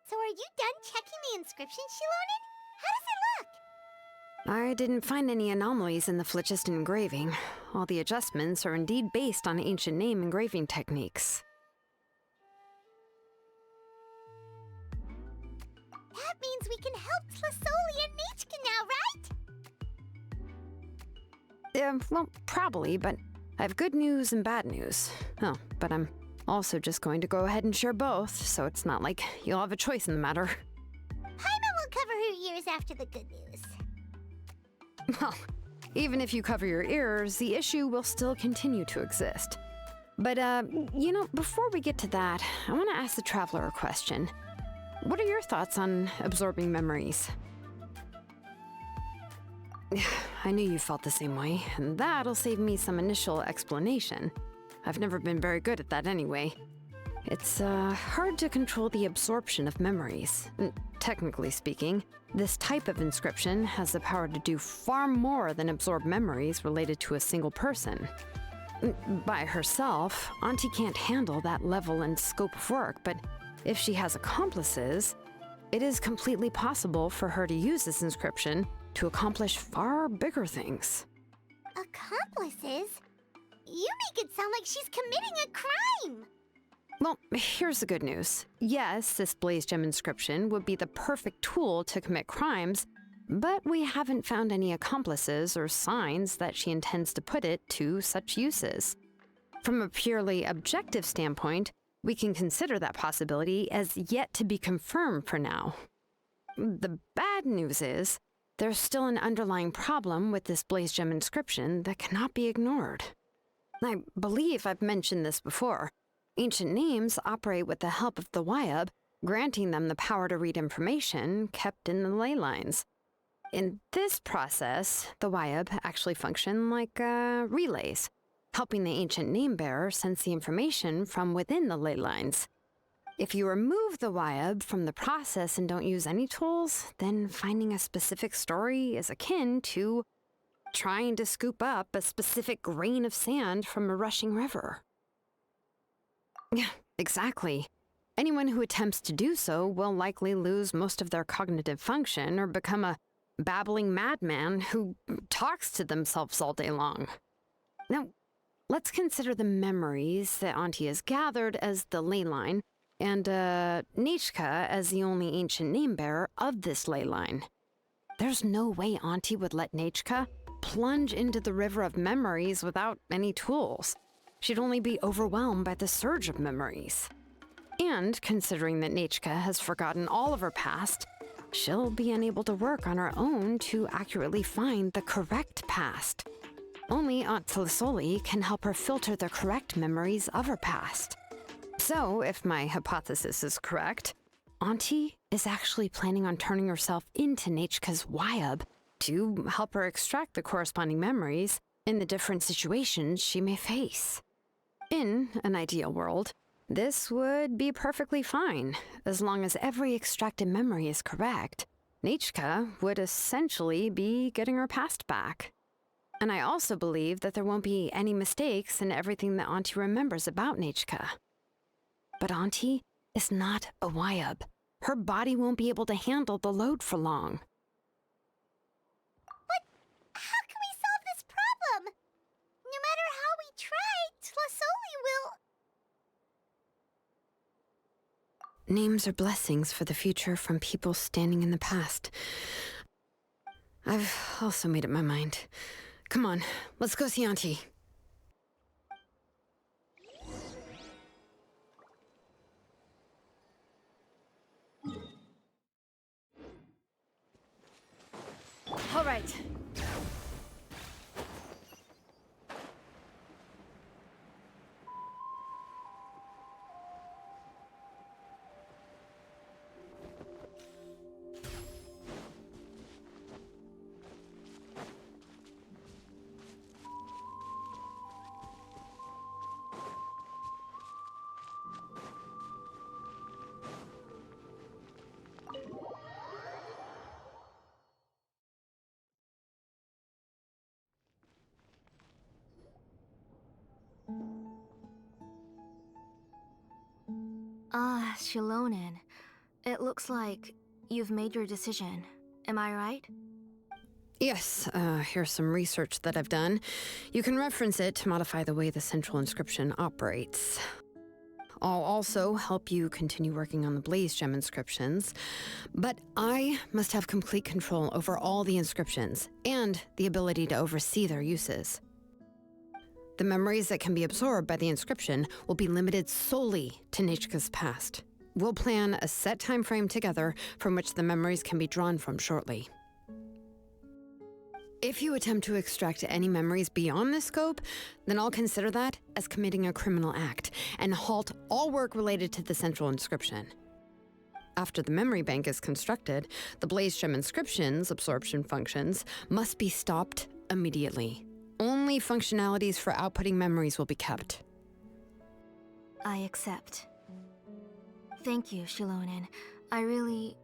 Speaker 4: So are you done checking the inscription, Xilonen? How does it look?
Speaker 8: I didn't find any anomalies in the phlogiston engraving. All the adjustments are indeed based on ancient name engraving techniques.
Speaker 4: That means we can help Flasoli and Machka now, right?
Speaker 8: Well, probably, but I have good news and bad news. Oh, but I'm also just going to go ahead and share both, so it's not like you'll have a choice in the matter.
Speaker 4: Paimon will cover her ears after the good news.
Speaker 8: Well, even if you cover your ears, the issue will still continue to exist. But, you know, before we get to that, I want to ask the Traveler a question. What are your thoughts on absorbing memories? I knew you felt the same way, and that'll save me some initial explanation. I've never been very good at that anyway. It's hard to control the absorption of memories. Technically speaking, this type of inscription has the power to do far more than absorb memories related to a single person. By herself, Auntie can't handle that level and scope of work, but if she has accomplices, it is completely possible for her to use this inscription to accomplish far bigger things.
Speaker 4: Accomplices? You make it sound like she's committing a crime!
Speaker 8: Well, here's the good news. Yes, this Blaze Gem inscription would be the perfect tool to commit crimes, but we haven't found any accomplices or signs that she intends to put it to such uses. From a purely objective standpoint, we can consider that possibility as yet to be confirmed for now. The bad news is, there's still an underlying problem with this Blaze Gem inscription that cannot be ignored. I believe I've mentioned this before. Ancient names operate with the help of the Wyab, granting them the power to read information kept in the ley lines. In this process, the Wyab actually function like relays, helping the ancient name bearer sense the information from within the ley lines. If you remove the Wyab from the process and don't use any tools, then finding a specific story is akin to trying to scoop up a specific grain of sand from a rushing river. Yeah, exactly. Anyone who attempts to do so will likely lose most of their cognitive function or become a babbling madman who talks to themselves all day long. Now, let's consider the memories that Auntie has gathered as the ley line, and Nechka as the only ancient name-bearer of this ley line. There's no way Auntie would let Nechka plunge into the river of memories without any tools. She'd only be overwhelmed by the surge of memories. And considering that Nechka has forgotten all of her past, she'll be unable to work on her own to accurately find the correct past. Only Aunt Tlisoli can help her filter the correct memories of her past. So, if my hypothesis is correct, Auntie is actually planning on turning herself into Nechka's Wyab to help her extract the corresponding memories in the different situations she may face. In an ideal world, this would be perfectly fine. As long as every extracted memory is correct, Nechka would essentially be getting her past back. And I also believe that there won't be any mistakes in everything that Auntie remembers about Nechka. But Auntie is not a Wyab. Her body won't be able to handle the load for long.
Speaker 4: But how can we solve this problem? No matter how we try, Tlisoli will...
Speaker 8: Names are blessings for the future from people standing in the past. I've also made up my mind. Come on, let's go see Auntie.
Speaker 5: All right. Ah, Xilonen. It looks like you've made your decision. Am I right?
Speaker 8: Yes, here's some research that I've done. You can reference it to modify the way the central inscription operates. I'll also help you continue working on the Blaze Gem inscriptions, but I must have complete control over all the inscriptions and the ability to oversee their uses. The memories that can be absorbed by the inscription will be limited solely to Nechka's past. We'll plan a set time frame together from which the memories can be drawn from shortly. If you attempt to extract any memories beyond this scope, then I'll consider that as committing a criminal act and halt all work related to the central inscription. After the memory bank is constructed, the Blaze Gem inscription's absorption functions must be stopped immediately. Only functionalities for outputting memories will be kept.
Speaker 5: I accept. Thank you, Xilonen. I really...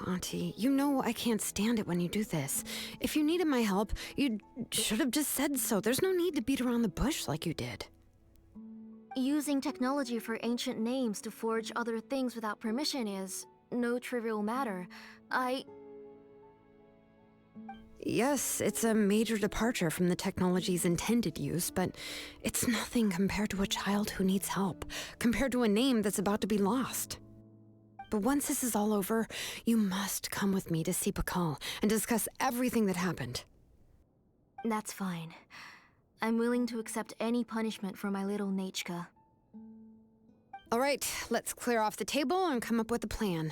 Speaker 8: Auntie, you know I can't stand it when you do this. If you needed my help, you should have just said so. There's no need to beat around the bush like you did.
Speaker 5: Using technology for ancient names to forge other things without permission is no trivial matter.
Speaker 8: Yes, it's a major departure from the technology's intended use, but it's nothing compared to a child who needs help, compared to a name that's about to be lost. But once this is all over, you must come with me to see Pakal and discuss everything that happened.
Speaker 5: That's fine. I'm willing to accept any punishment for my little Nechka.
Speaker 8: All right, let's clear off the table and come up with a plan.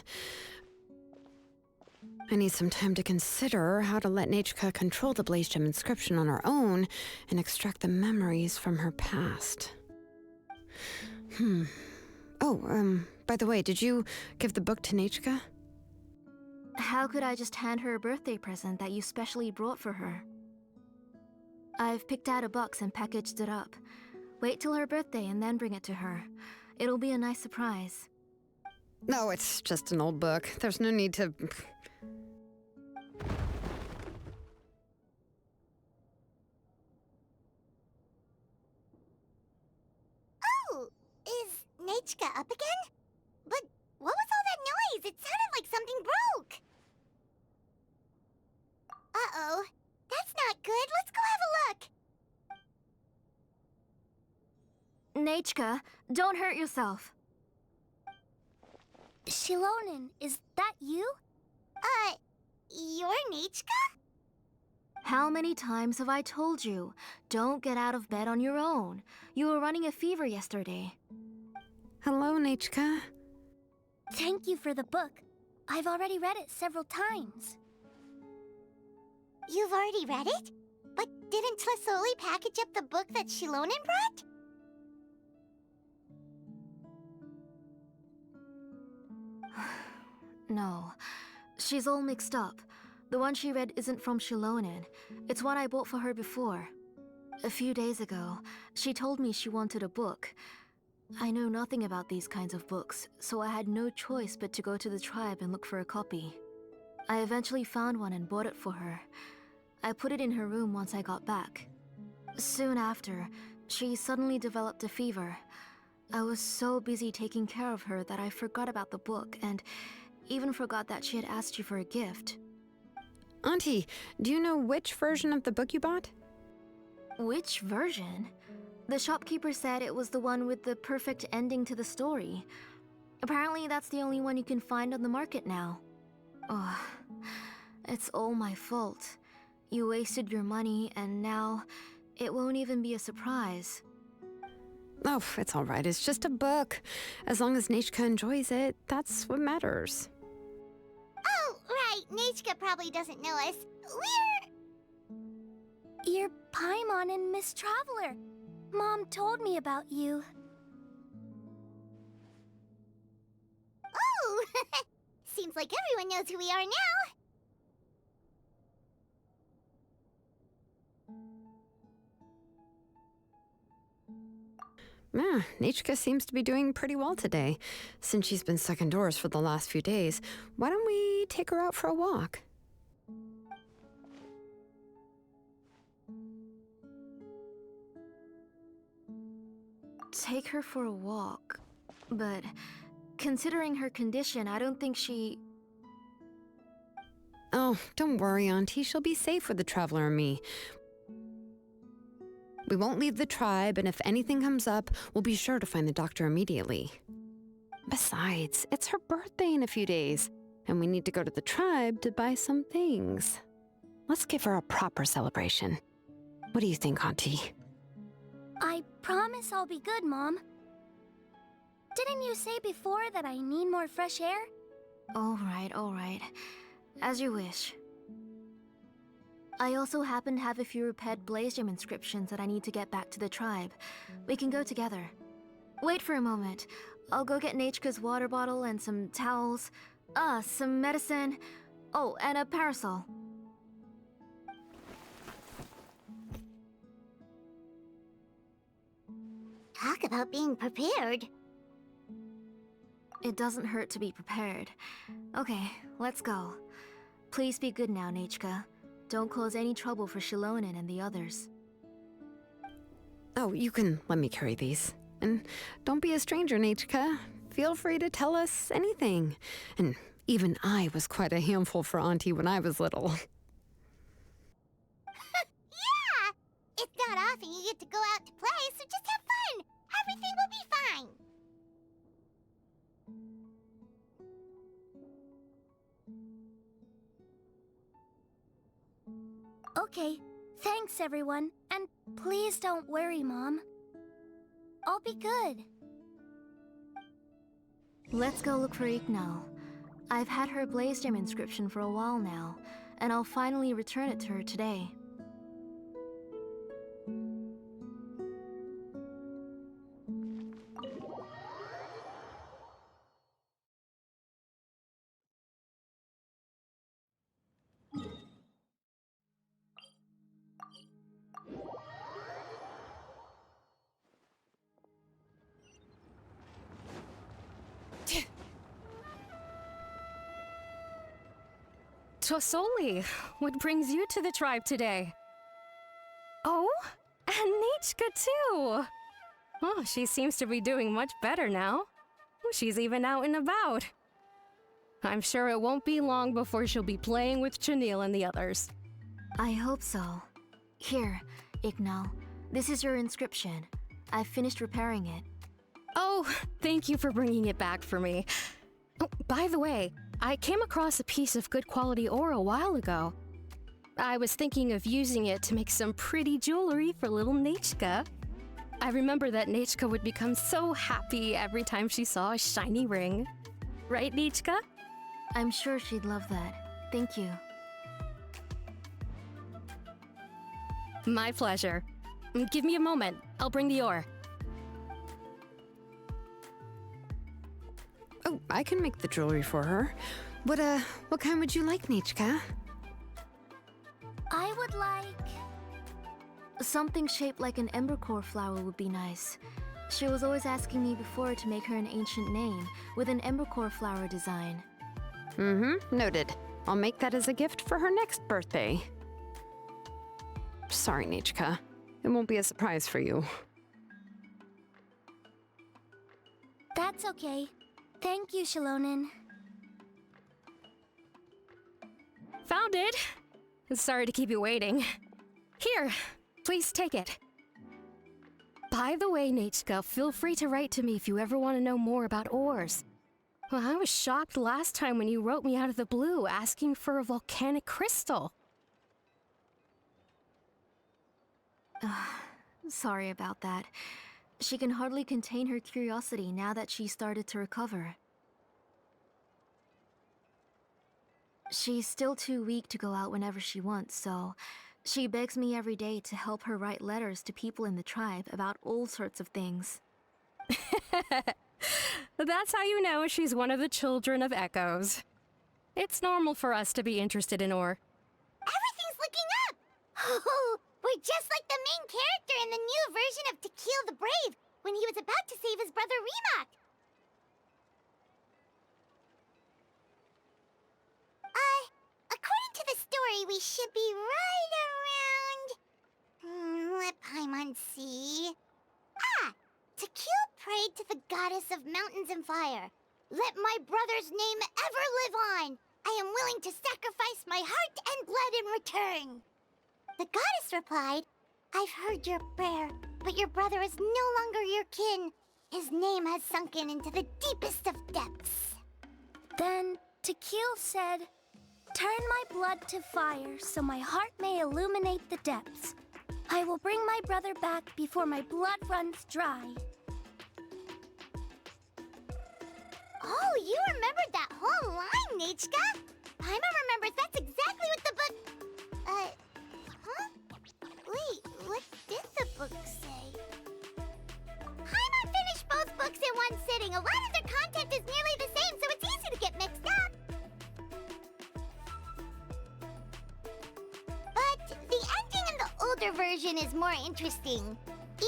Speaker 8: I need some time to consider how to let Nechka control the Blaze Gem inscription on her own and extract the memories from her past. Oh, by the way, did you give the book to Nechka?
Speaker 5: How could I just hand her a birthday present that you specially brought for her? I've picked out a box and packaged it up. Wait till her birthday and then bring it to her. It'll be a nice surprise.
Speaker 8: No, it's just an old book. There's no need to...
Speaker 4: Oh, is Nechka up again? But what was all that noise? It sounded like something broke. Uh-oh. That's not good. Let's go have a look.
Speaker 5: Nechka, don't hurt yourself.
Speaker 4: Xilonen, is that you? You're Nechka?
Speaker 5: How many times have I told you? Don't get out of bed on your own. You were running a fever yesterday.
Speaker 8: Hello, Nechka.
Speaker 4: Thank you for the book. I've already read it several times. You've already read it? But didn't Tlesoli package up the book that Xilonen brought?
Speaker 5: No. She's all mixed up. The one she read isn't from Xilonen. It's one I bought for her before. A few days ago, she told me she wanted a book. I know nothing about these kinds of books, so I had no choice but to go to the tribe and look for a copy. I eventually found one and bought it for her. I put it in her room once I got back. Soon after, she suddenly developed a fever. I was so busy taking care of her that I forgot about the book and even forgot that she had asked you for a gift.
Speaker 8: Auntie, do you know which version of the book you bought?
Speaker 5: Which version? The shopkeeper said it was the one with the perfect ending to the story. Apparently that's the only one you can find on the market now. Ugh, it's all my fault. You wasted your money and now it won't even be a surprise.
Speaker 8: Oh, it's all right. It's just a book. As long as Nechka enjoys it, that's what matters.
Speaker 4: Oh, right. Nechka probably doesn't know us. You're Paimon and Miss Traveler. Mom told me about you. Oh! Seems like everyone knows who we are now.
Speaker 8: Yeah, Nechka seems to be doing pretty well today. Since she's been stuck indoors for the last few days, why don't we take her out for a walk?
Speaker 5: Take her for a walk. But considering her condition, I don't think she...
Speaker 8: Oh, don't worry, Auntie. She'll be safe with the Traveler and me. We won't leave the tribe, and if anything comes up, we'll be sure to find the doctor immediately. Besides, it's her birthday in a few days, and we need to go to the tribe to buy some things. Let's give her a proper celebration. What do you think, Auntie?
Speaker 4: I promise I'll be good, Mom. Didn't you say before that I need more fresh air?
Speaker 5: All right. As you wish. I also happen to have a few repaired Blaze Gem inscriptions that I need to get back to the tribe. We can go together. Wait for a moment. I'll go get Nachka's water bottle and some towels. Some medicine. Oh, and a parasol.
Speaker 4: Talk about being prepared.
Speaker 5: It doesn't hurt to be prepared. Okay, let's go. Please be good now, Nachka. Don't cause any trouble for Xilonen and the others.
Speaker 8: Oh, you can let me carry these. And don't be a stranger, Nachka. Feel free to tell us anything. And even I was quite a handful for Auntie when I was little.
Speaker 4: Yeah! It's not often you get to go out to play, so just have fun. Everything will be fine.
Speaker 10: Okay, thanks everyone. And please don't worry, Mom. I'll be good.
Speaker 5: Let's go look for Ignal. I've had her Blaze Gem inscription for a while now, and I'll finally return it to her today.
Speaker 11: Tosoli, what brings you to the tribe today? Oh, and Nichka too! Oh, she seems to be doing much better now. She's even out and about. I'm sure it won't be long before she'll be playing with Chanil and the others.
Speaker 5: I hope so. Here, Ignal. This is your inscription. I've finished repairing it.
Speaker 11: Oh, thank you for bringing it back for me. Oh, by the way, I came across a piece of good quality ore a while ago. I was thinking of using it to make some pretty jewelry for little Nachka. I remember that Nachka would become so happy every time she saw a shiny ring. Right, Nachka?
Speaker 5: I'm sure she'd love that. Thank you.
Speaker 11: My pleasure. Give me a moment. I'll bring the ore.
Speaker 8: Oh, I can make the jewelry for her. What kind would you like, Nachka?
Speaker 10: I would like...
Speaker 5: Something shaped like an embercore flower would be nice. She was always asking me before to make her an ancient name with an embercore flower design.
Speaker 8: Noted. I'll make that as a gift for her next birthday. Sorry, Nachka. It won't be a surprise for you.
Speaker 10: That's okay. Thank you, Xilonen.
Speaker 11: Found it! Sorry to keep you waiting. Here, please take it. By the way, Nachka, feel free to write to me if you ever want to know more about ores. Well, I was shocked last time when you wrote me out of the blue asking for a volcanic crystal.
Speaker 5: Sorry about that. She can hardly contain her curiosity now that she started to recover. She's still too weak to go out whenever she wants, so she begs me every day to help her write letters to people in the tribe about all sorts of things.
Speaker 11: That's how you know she's one of the children of Echoes. It's normal for us to be interested in ore.
Speaker 4: Everything's looking up! Oh, we're just like the main character in the new version of To Kill the Brave, when he was about to save his brother Remak. According to the story, we should be right around... let Paimon see... To Kill prayed to the goddess of mountains and fire. Let my brother's name ever live on. I am willing to sacrifice my heart and blood in return. The goddess replied, I've heard your prayer, but your brother is no longer your kin. His name has sunken into the deepest of depths.
Speaker 10: Then To Kill said, turn my blood to fire so my heart may illuminate the depths. I will bring my brother back before my blood runs dry.
Speaker 4: Oh, you remembered that whole line, Nachka! Paimon remembers that's exactly what the book... huh? Wait, what did the book say? Paimon finished both books in one sitting. A lot older version is more interesting,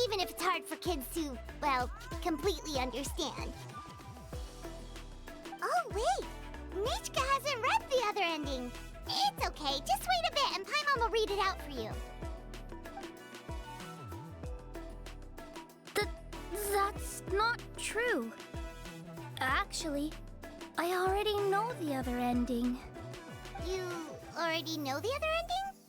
Speaker 4: even if it's hard for kids to, well, completely understand. Oh, wait! Nichka hasn't read the other ending. It's okay, just wait a bit and Paimon will read it out for you.
Speaker 10: That's not true. Actually, I already know the other ending.
Speaker 4: You already know the other ending?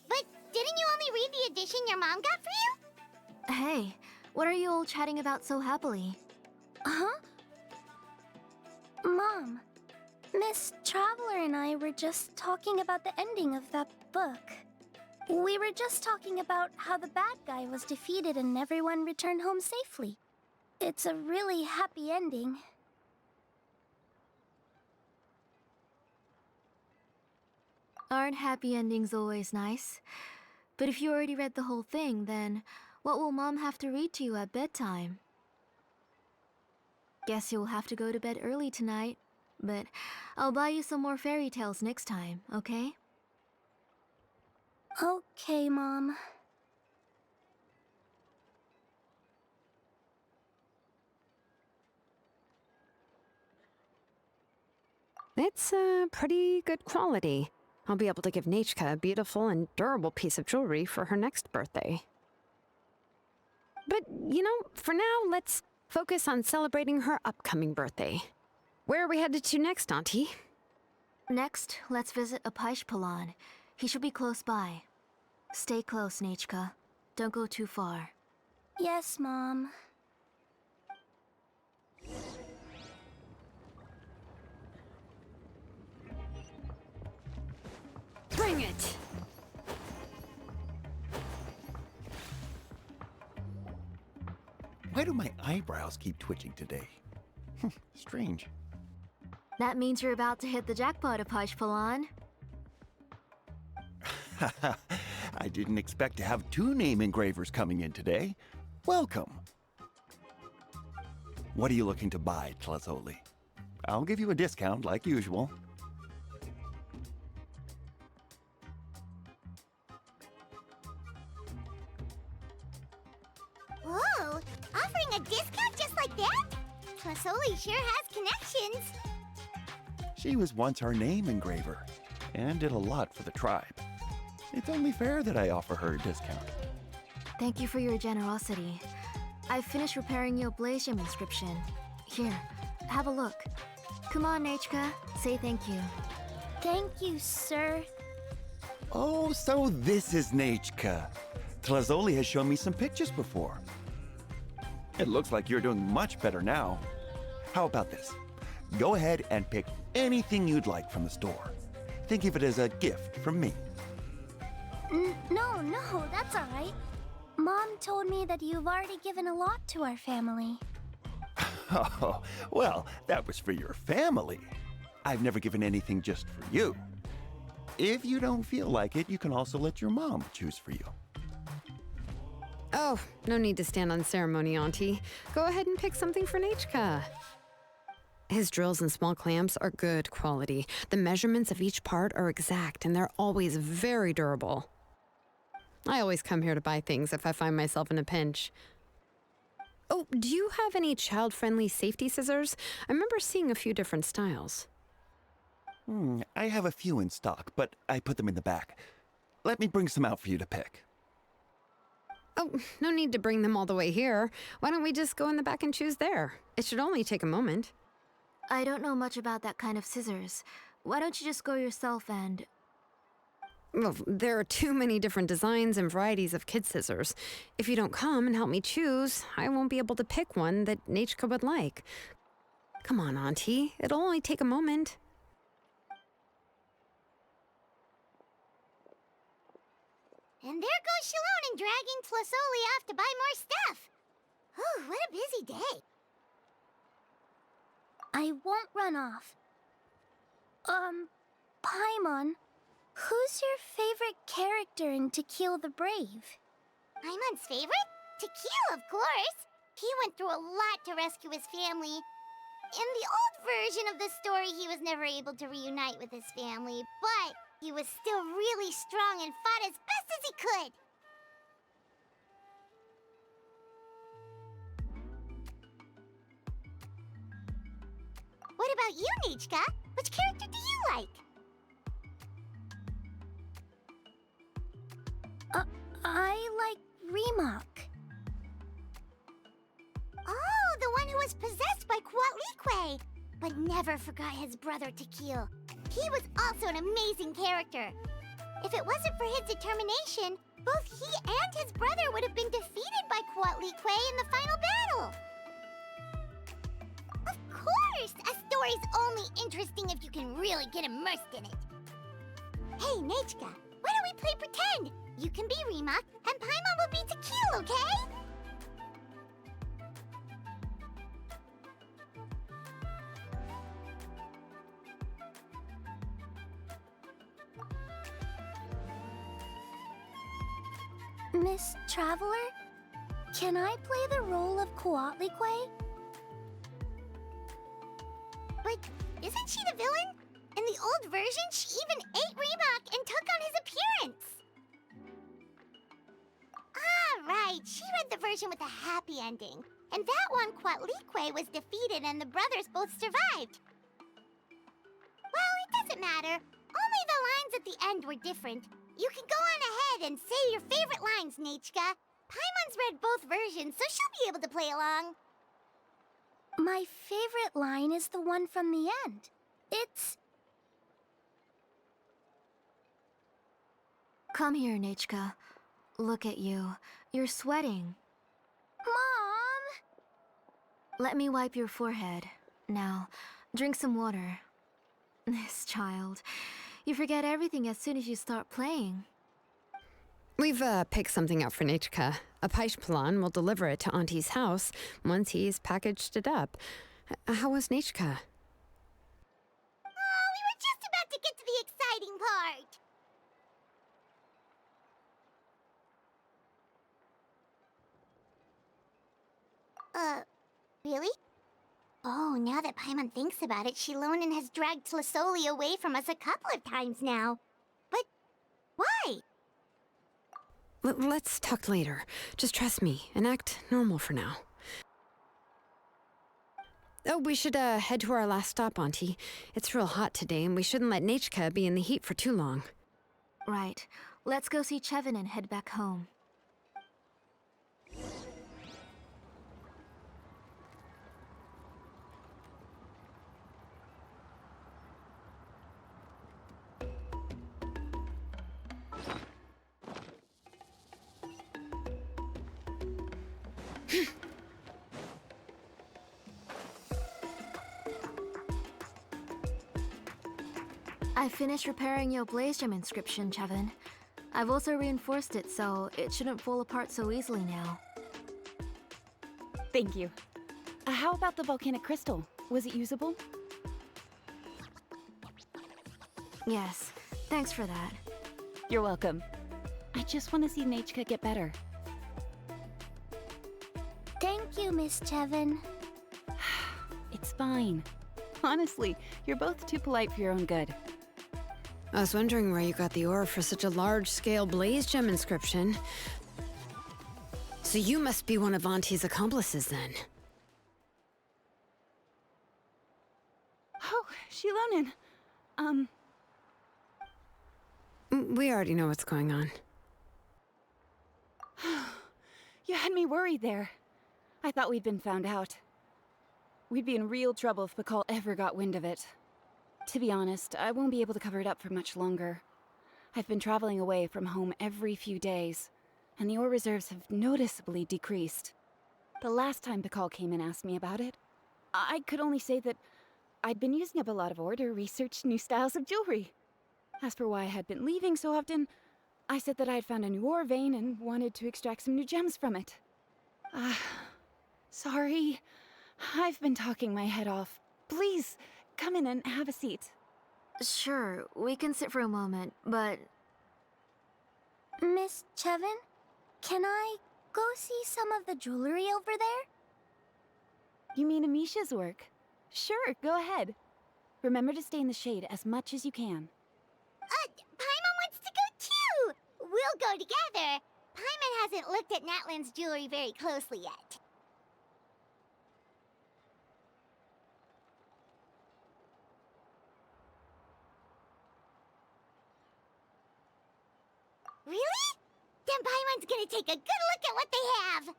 Speaker 4: But didn't you only read the edition your mom got for you?
Speaker 5: Hey, what are you all chatting about so happily?
Speaker 10: Huh? Mom, Miss Traveler and I were just talking about the ending of that book. We were just talking about how the bad guy was defeated and everyone returned home safely. It's a really happy ending.
Speaker 5: Aren't happy endings always nice? But if you already read the whole thing, then what will Mom have to read to you at bedtime? Guess you'll have to go to bed early tonight. But I'll buy you some more fairy tales next time, okay?
Speaker 10: Okay, Mom.
Speaker 8: It's pretty good quality. I'll be able to give Nachka a beautiful and durable piece of jewelry for her next birthday. But, you know, for now, let's focus on celebrating her upcoming birthday. Where are we headed to next, Auntie?
Speaker 5: Next, let's visit Apaish. He should be close by. Stay close, Nachka. Don't go too far.
Speaker 10: Yes, Mom.
Speaker 8: Bring it!
Speaker 12: Why do my eyebrows keep twitching today? Strange.
Speaker 5: That means you're about to hit the jackpot, Apaish.
Speaker 12: I didn't expect to have 2 name engravers coming in today. Welcome. What are you looking to buy, Tlazoli? I'll give you a discount like usual.
Speaker 4: Whoa! Offering a discount just like that? Klasoli sure has connections.
Speaker 12: She was once our name engraver and did a lot for the tribe. It's only fair that I offer her a discount.
Speaker 5: Thank you for your generosity. I've finished repairing your Blaze Gem inscription. Here, have a look. Come on, Nachka. Say thank you.
Speaker 10: Thank you, sir.
Speaker 12: Oh, so this is Nachka. Tlazoli has shown me some pictures before. It looks like you're doing much better now. How about this? Go ahead and pick anything you'd like from the store. Think of it as a gift from me.
Speaker 10: No, that's all right. Mom told me that you've already given a lot to our family.
Speaker 12: Oh, well, that was for your family. I've never given anything just for you. If you don't feel like it, you can also let your mom choose for you.
Speaker 8: Oh, no need to stand on ceremony, Auntie. Go ahead and pick something for Nachka. His drills and small clamps are good quality. The measurements of each part are exact, and they're always very durable. I always come here to buy things if I find myself in a pinch. Oh, do you have any child-friendly safety scissors? I remember seeing a few different styles.
Speaker 12: I have a few in stock, but I put them in the back. Let me bring some out for you to pick.
Speaker 8: Oh, no need to bring them all the way here. Why don't we just go in the back and choose there? It should only take a moment.
Speaker 5: I don't know much about that kind of scissors. Why don't you just go yourself and...
Speaker 8: Well, there are too many different designs and varieties of kid scissors. If you don't come and help me choose, I won't be able to pick one that Nachka would like. Come on, Auntie. It'll only take a moment.
Speaker 4: And there goes Xilonen dragging Tlasoli off to buy more stuff. Whew, what a busy day.
Speaker 10: I won't run off. Paimon, who's your favorite character in To Kill the Brave?
Speaker 4: Paimon's favorite? To Kill, of course. He went through a lot to rescue his family. In the old version of the story, he was never able to reunite with his family, but he was still really strong and fought as best as he could. What about you, Nichka? Which character do you like?
Speaker 10: I like Remak.
Speaker 4: Oh, the one who was possessed by Kuatlique, but never forgot his brother Tequil. He was also an amazing character. If it wasn't for his determination, both he and his brother would have been defeated by Kuatlique in the final battle. Of course! A story's only interesting if you can really get immersed in it. Hey, Nechka, why don't we play pretend? You can be Remak, and Paimon will be Tequil, okay?
Speaker 10: Miss Traveler, can I play the role of Kuatlique?
Speaker 4: But isn't she the villain? In the old version, she even ate Remak and took on his appearance. Ah, right. She read the version with a happy ending. And that one, Kuatlique was defeated and the brothers both survived. Well, it doesn't matter. Only the lines at the end were different. You can go on ahead and say your favorite lines, Nechka. Paimon's read both versions, so she'll be able to play along.
Speaker 10: My favorite line is the one from the end. It's...
Speaker 5: Come here, Nechka. Look at you. You're sweating.
Speaker 10: Mom!
Speaker 5: Let me wipe your forehead. Now, drink some water. This child. You forget everything as soon as you start playing.
Speaker 8: We've picked something up for Nechka. A Paishpalan will deliver it to Auntie's house once he's packaged it up. How was Nechka?
Speaker 4: Oh, we were just about to get to the exciting part. Really? Oh, now that Paimon thinks about it, Xilonen has dragged Tlisoli away from us a couple of times now. But why?
Speaker 8: Let's talk later. Just trust me and act normal for now. Oh, we should head to our last stop, Auntie. It's real hot today, and we shouldn't let Nechka be in the heat for too long.
Speaker 5: Right. Let's go see Chevin and head back home. I finished repairing your Blaze Gem inscription, Chevin. I've also reinforced it so it shouldn't fall apart so easily now.
Speaker 13: Thank you. How about the volcanic crystal? Was it usable?
Speaker 5: Yes, thanks for that.
Speaker 13: You're welcome. I just want to see Nechka get better.
Speaker 10: Thank you, Miss Chevin.
Speaker 13: It's fine. Honestly, you're both too polite for your own good.
Speaker 8: I was wondering where you got the ore for such a large-scale Blaze Gem inscription. So you must be one of Auntie's accomplices, then.
Speaker 13: Oh, Xilonen.
Speaker 8: We already know what's going on.
Speaker 13: You had me worried there. I thought we'd been found out. We'd be in real trouble if Pakal ever got wind of it. To be honest, I won't be able to cover it up for much longer. I've been traveling away from home every few days, and the ore reserves have noticeably decreased. The last time Pakal came and asked me about it, I could only say that I'd been using up a lot of ore to research new styles of jewelry. As for why I had been leaving so often, I said that I'd found a new ore vein and wanted to extract some new gems from it. Sorry. I've been talking my head off. Please, come in and have a seat.
Speaker 5: Sure, we can sit for a moment, but...
Speaker 10: Miss Chevin, can I go see some of the jewelry over there?
Speaker 13: You mean Amisha's work? Sure, go ahead. Remember to stay in the shade as much as you can.
Speaker 4: Paimon wants to go too! We'll go together. Paimon hasn't looked at Natlan's jewelry very closely yet. Really? Then Paimon's gonna take a good look at what they have.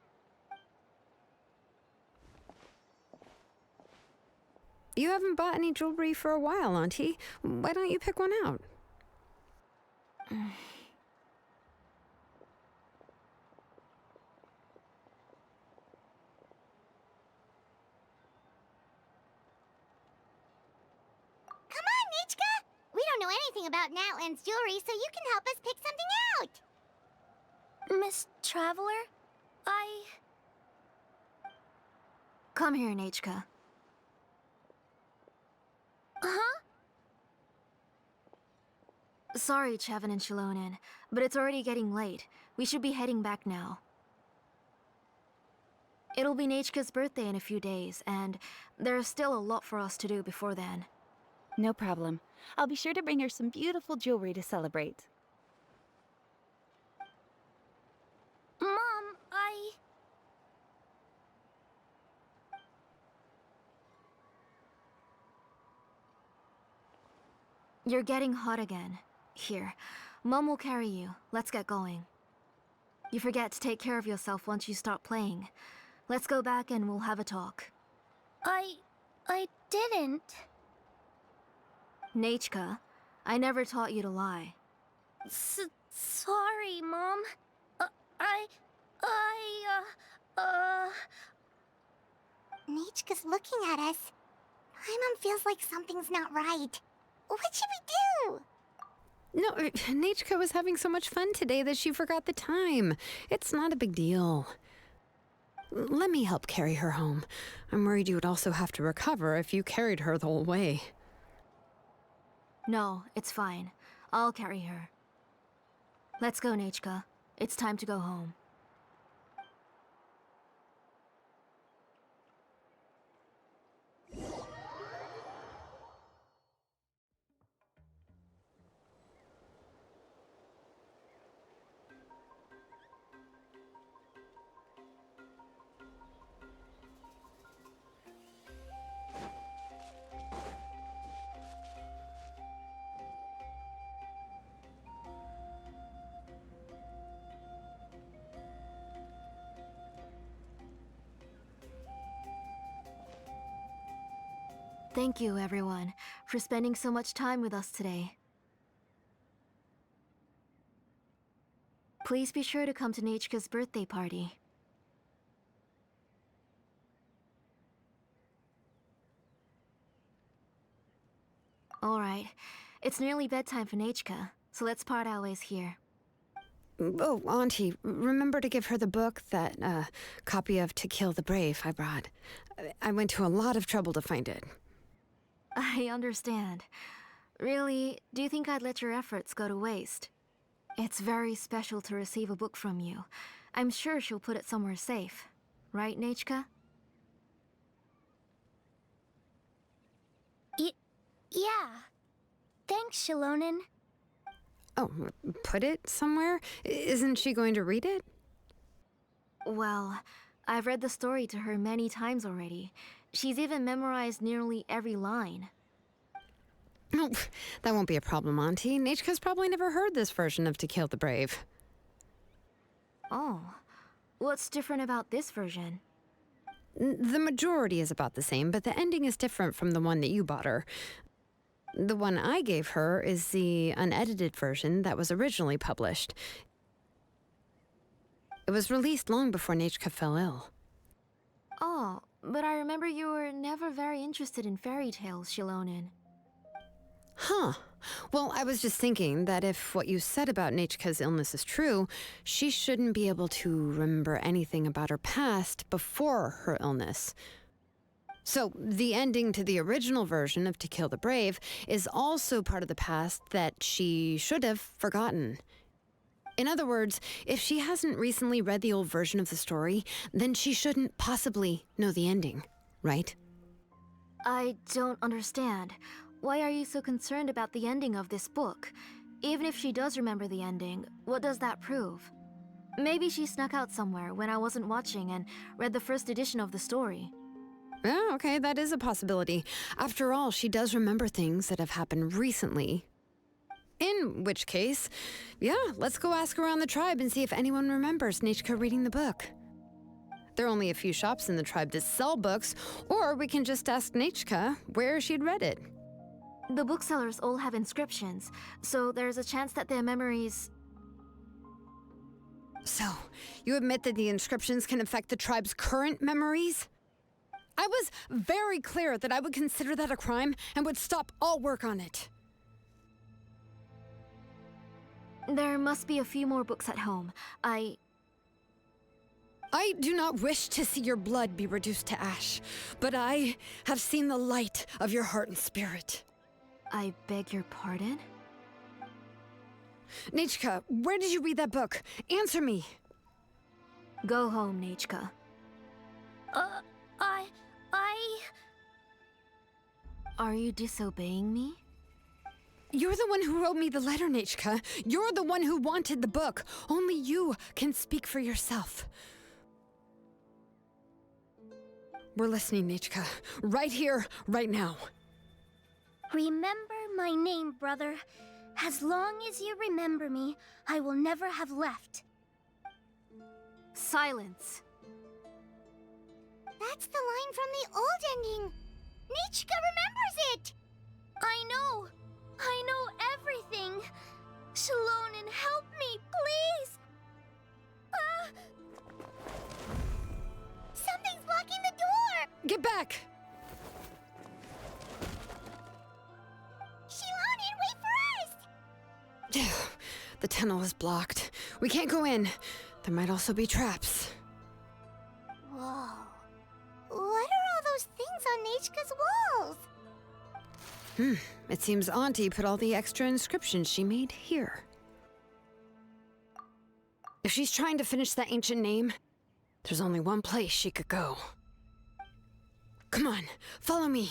Speaker 8: You haven't bought any jewelry for a while, Auntie. Why don't you pick one out?
Speaker 4: Come on, Nichka! We don't know anything about Natlan's jewelry, so you can help us pick something out.
Speaker 10: Miss Traveler,
Speaker 5: Come here, Nachka.
Speaker 10: Huh?
Speaker 5: Sorry, Chevin and Xilonen, but it's already getting late. We should be heading back now. It'll be Nachka's birthday in a few days, and there's still a lot for us to do before then.
Speaker 13: No problem. I'll be sure to bring her some beautiful jewelry to celebrate.
Speaker 10: Mom,
Speaker 5: You're getting hot again. Here, Mom will carry you. Let's get going. You forget to take care of yourself once you start playing. Let's go back and we'll have a talk.
Speaker 10: I didn't.
Speaker 5: Nachka, I never taught you to lie.
Speaker 10: Sorry, Mom.
Speaker 4: Nichka's looking at us. Paimon feels like something's not right. What should we do?
Speaker 8: No, Nachka was having so much fun today that she forgot the time. It's not a big deal. Let me help carry her home. I'm worried you would also have to recover if you carried her the whole way.
Speaker 5: No, it's fine. I'll carry her. Let's go, Nachka. It's time to go home. Thank you, everyone, for spending so much time with us today. Please be sure to come to Nachka's birthday party. Alright, it's nearly bedtime for Nachka, so let's part our ways here.
Speaker 8: Oh, Auntie, remember to give her the book, that copy of To Kill the Brave I brought. I went to a lot of trouble to find it.
Speaker 5: I understand. Really, do you think I'd let your efforts go to waste? It's very special to receive a book from you. I'm sure she'll put it somewhere safe. Right, Nachka?
Speaker 10: Yeah. Thanks, Xilonen.
Speaker 8: Oh, put it somewhere? Isn't she going to read it?
Speaker 5: Well, I've read the story to her many times already. She's even memorized nearly every line.
Speaker 8: Oh, that won't be a problem, Auntie. Nachka's probably never heard this version of To Kill the Brave.
Speaker 5: Oh. What's different about this version?
Speaker 8: The majority is about the same, but the ending is different from the one that you bought her. The one I gave her is the unedited version that was originally published. It was released long before Nachka fell ill.
Speaker 5: Oh, but I remember you were never very interested in fairy tales, Xilonen.
Speaker 8: Huh. Well, I was just thinking that if what you said about Nachka's illness is true, she shouldn't be able to remember anything about her past before her illness. So, the ending to the original version of To Kill the Brave is also part of the past that she should have forgotten. In other words, if she hasn't recently read the old version of the story, then she shouldn't possibly know the ending, right?
Speaker 5: I don't understand. Why are you so concerned about the ending of this book? Even if she does remember the ending, what does that prove? Maybe she snuck out somewhere when I wasn't watching and read the first edition of the story.
Speaker 8: Yeah, okay, that is a possibility. After all, she does remember things that have happened recently. In which case, yeah, let's go ask around the tribe and see if anyone remembers Nechka reading the book. There are only a few shops in the tribe to sell books, or we can just ask Nechka where she'd read it.
Speaker 5: The booksellers all have inscriptions, so there's a chance that their memories...
Speaker 8: So, you admit that the inscriptions can affect the tribe's current memories? I was very clear that I would consider that a crime and would stop all work on it.
Speaker 5: There must be a few more books at home. I
Speaker 8: do not wish to see your blood be reduced to ash, but I have seen the light of your heart and spirit.
Speaker 5: I beg your pardon?
Speaker 8: Nechka, where did you read that book? Answer me!
Speaker 5: Go home, Nechka. Are you disobeying me?
Speaker 8: You're the one who wrote me the letter, Nechka. You're the one who wanted the book. Only you can speak for yourself. We're listening, Nechka. Right here, right now.
Speaker 10: Remember my name, brother. As long as you remember me, I will never have left.
Speaker 5: Silence.
Speaker 4: That's the line from the old ending. Nechka remembers it!
Speaker 10: I know everything. Xilonen, help me, please!
Speaker 4: Something's blocking the door!
Speaker 8: Get back!
Speaker 4: Xilonen, wait for us!
Speaker 8: The tunnel is blocked. We can't go in. There might also be traps.
Speaker 4: Whoa. What are all those things on Nechka's walls?
Speaker 8: It seems Auntie put all the extra inscriptions she made here. If she's trying to finish that ancient name, there's only one place she could go. Come on, follow me.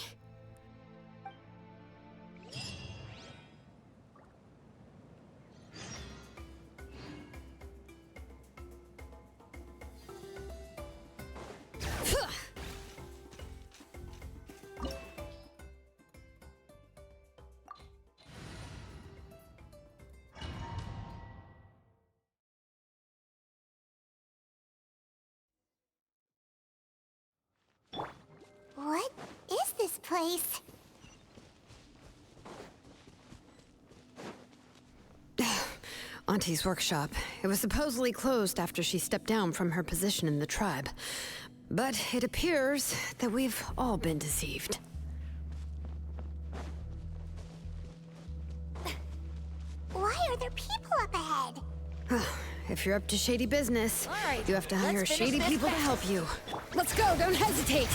Speaker 4: What is this place?
Speaker 8: Auntie's workshop. It was supposedly closed after she stepped down from her position in the tribe. But it appears that we've all been deceived.
Speaker 4: Why are there people up ahead?
Speaker 8: If you're up to shady business, you have to hire shady people to help you. Let's go, don't hesitate!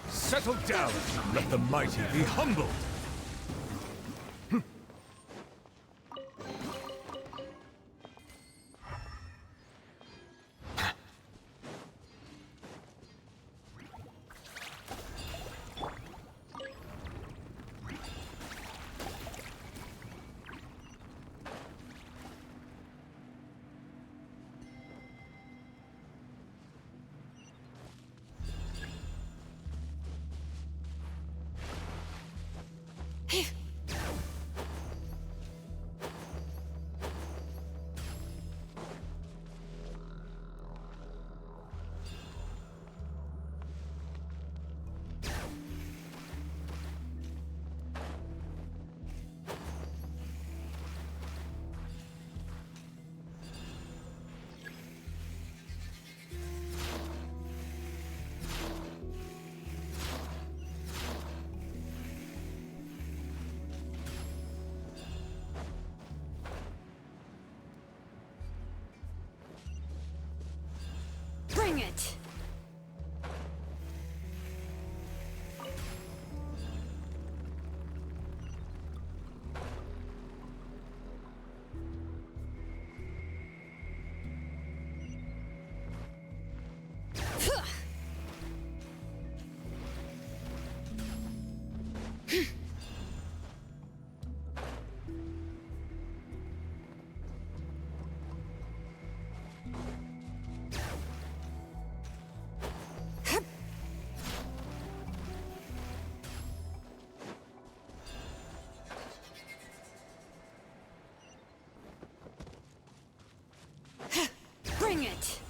Speaker 6: Settle down. Let the mighty be humbled.
Speaker 11: it!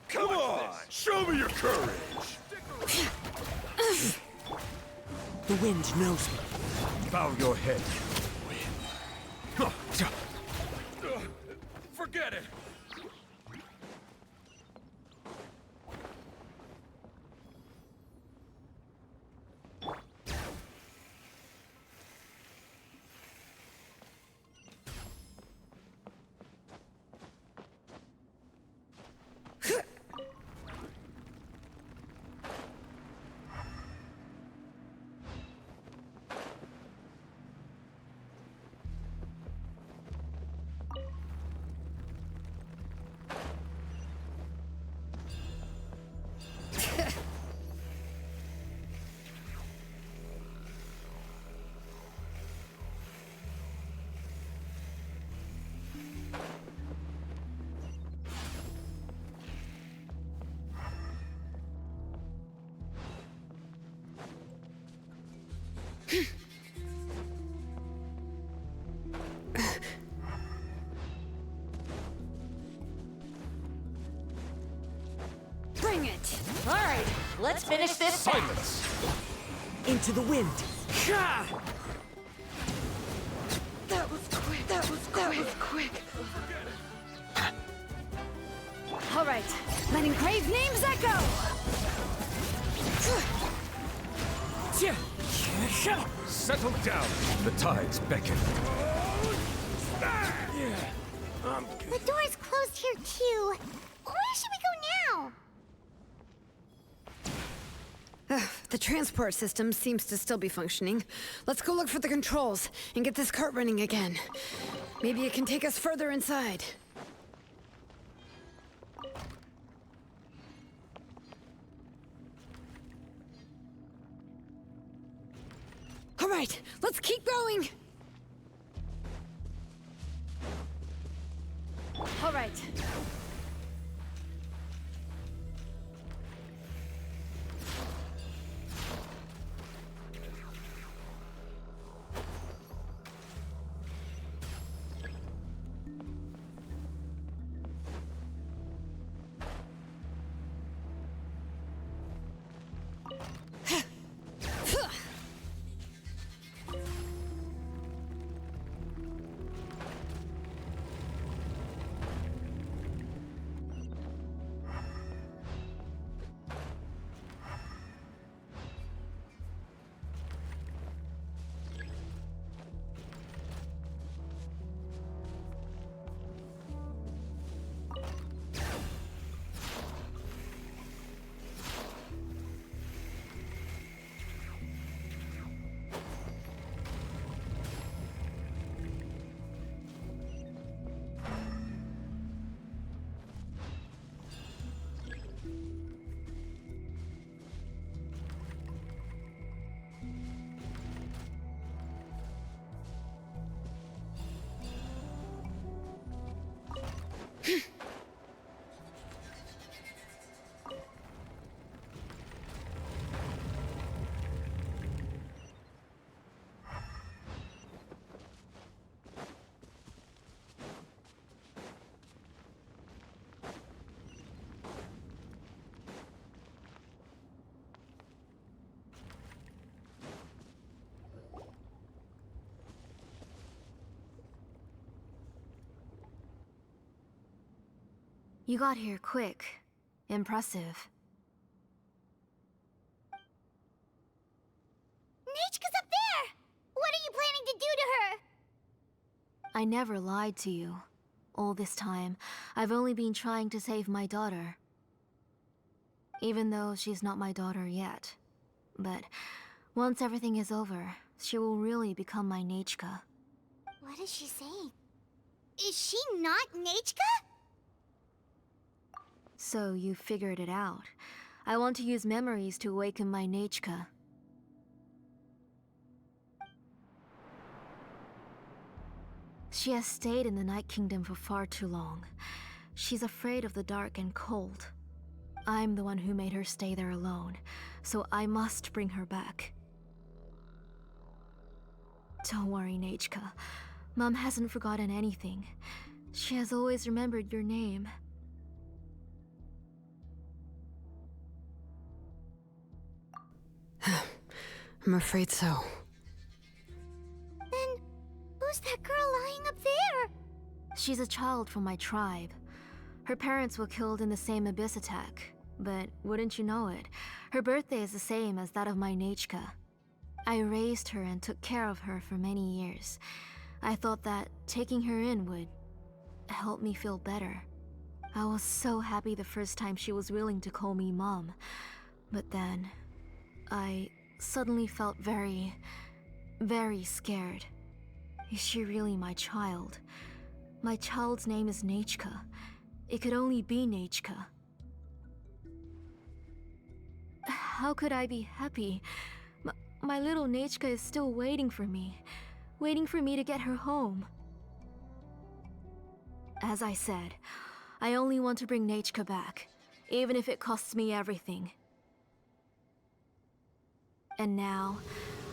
Speaker 6: Come on! Show me your courage!
Speaker 1: The wind knows me.
Speaker 6: Bow your head. Forget it!
Speaker 11: Bring it!
Speaker 1: Alright, let's finish this.
Speaker 6: Silence!
Speaker 1: Into the wind.
Speaker 11: That was quick. That was quick. All right, letting Crave names echo.
Speaker 6: Settle down. The tides beckon.
Speaker 4: The door's closed here too. Where should we go now?
Speaker 8: The transport system seems to still be functioning. Let's go look for the controls and get this cart running again. Maybe it can take us further inside. All right, let's keep going. All right.
Speaker 5: You got here quick. Impressive.
Speaker 4: Nechka's up there! What are you planning to do to her?
Speaker 5: I never lied to you. All this time, I've only been trying to save my daughter. Even though she's not my daughter yet. But once everything is over, she will really become my Nechka.
Speaker 4: What is she saying? Is she not Nechka?
Speaker 5: So you figured it out. I want to use memories to awaken my Nechka. She has stayed in the Night Kingdom for far too long. She's afraid of the dark and cold. I'm the one who made her stay there alone, so I must bring her back. Don't worry, Nechka. Mom hasn't forgotten anything. She has always remembered your name.
Speaker 8: I'm afraid so.
Speaker 4: Then, who's that girl lying up there?
Speaker 5: She's a child from my tribe. Her parents were killed in the same abyss attack. But wouldn't you know it, her birthday is the same as that of my Nechka. I raised her and took care of her for many years. I thought that taking her in would help me feel better. I was so happy the first time she was willing to call me Mom. But then, I suddenly felt very, very scared. Is she really my child? My child's name is Nechka. It could only be Nechka. How could I be happy? My little Nechka is still waiting for me to get her home. As I said, I only want to bring Nechka back, even if it costs me everything. And now,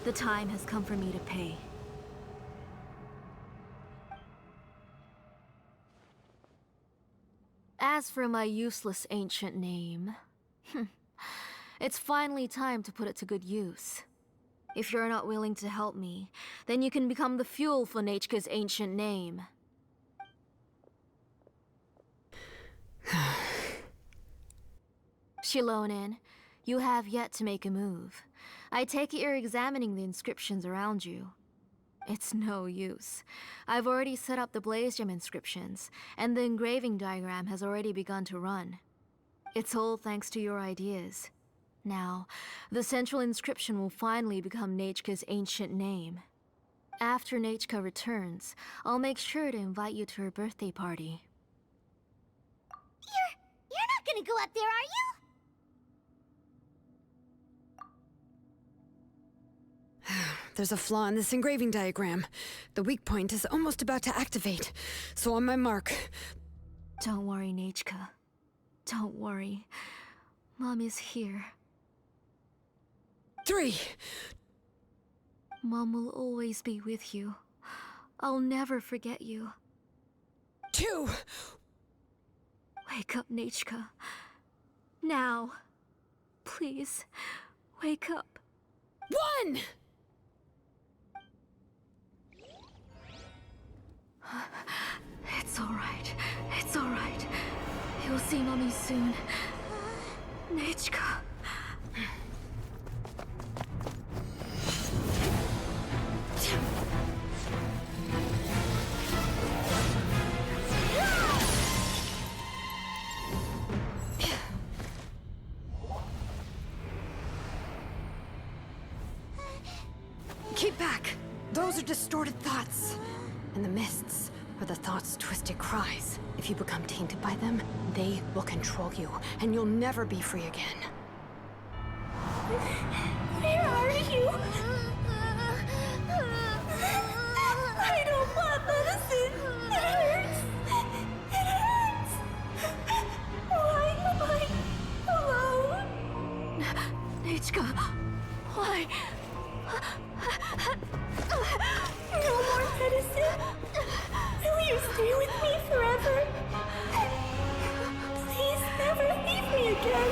Speaker 5: the time has come for me to pay. As for my useless ancient name, it's finally time to put it to good use. If you're not willing to help me, then you can become the fuel for Nechka's ancient name. Xilonen, you have yet to make a move. I take it you're examining the inscriptions around you. It's no use. I've already set up the Blaze Gem inscriptions, and the engraving diagram has already begun to run. It's all thanks to your ideas. Now, the central inscription will finally become Nechka's ancient name. After Nechka returns, I'll make sure to invite you to her birthday party.
Speaker 4: You're not gonna go up there, are you?
Speaker 8: There's a flaw in this engraving diagram. The weak point is almost about to activate. So on my mark.
Speaker 5: Don't worry, Nechka. Don't worry. Mom is here.
Speaker 8: 3.
Speaker 5: Mom will always be with you. I'll never forget you.
Speaker 8: 2.
Speaker 5: Wake up, Nechka. Now. Please, wake up.
Speaker 8: 1!
Speaker 5: It's alright. It's alright. You'll see Mommy soon. Nechka.
Speaker 8: Keep back! Those are distorted thoughts. And the mists are the thoughts' twisted cries. If you become tainted by them, they will control you, and you'll never be free again.
Speaker 10: Where are you? I don't want medicine. It hurts. It hurts. Why am I alone?
Speaker 5: Nechka, why?
Speaker 10: No more medicine. Will you stay with me forever? Please never leave me again.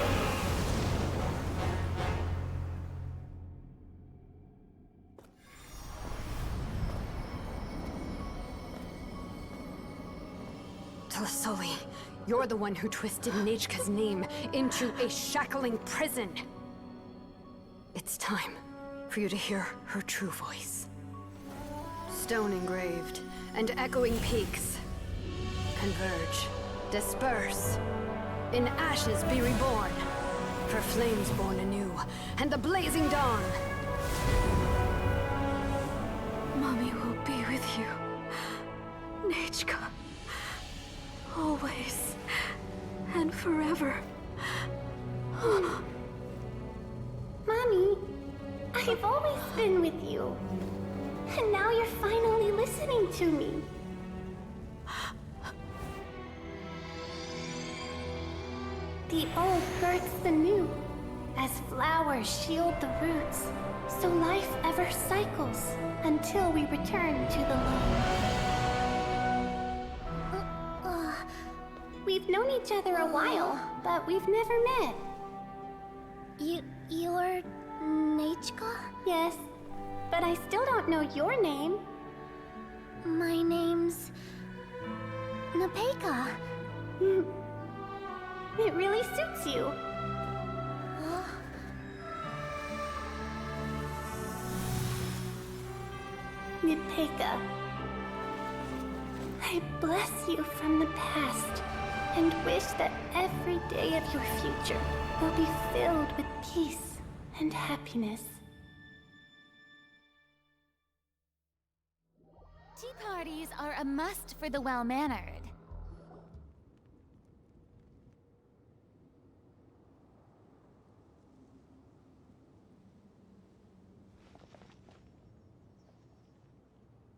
Speaker 8: Telasoli, you're the one who twisted Nechka's name into a shackling prison. It's time for you to hear her true voice. Stone engraved and echoing peaks. Converge, disperse. In ashes be reborn. For flames born anew, and the blazing dawn.
Speaker 5: Mommy will be with you. Nechka. Always. And forever.
Speaker 10: Mommy, I've always been with you. And now you're finally listening to me. The old births the new, as flowers shield the roots, so life ever cycles until we return to the loam. We've known each other a while, but we've never met. You're Nechka? Yes, but I still don't know your name. My name's Nepeka. It really suits you. Nepeka, I bless you from the past and wish that every day of your future will be filled with peace and happiness.
Speaker 14: Tea parties are a must for the well-mannered.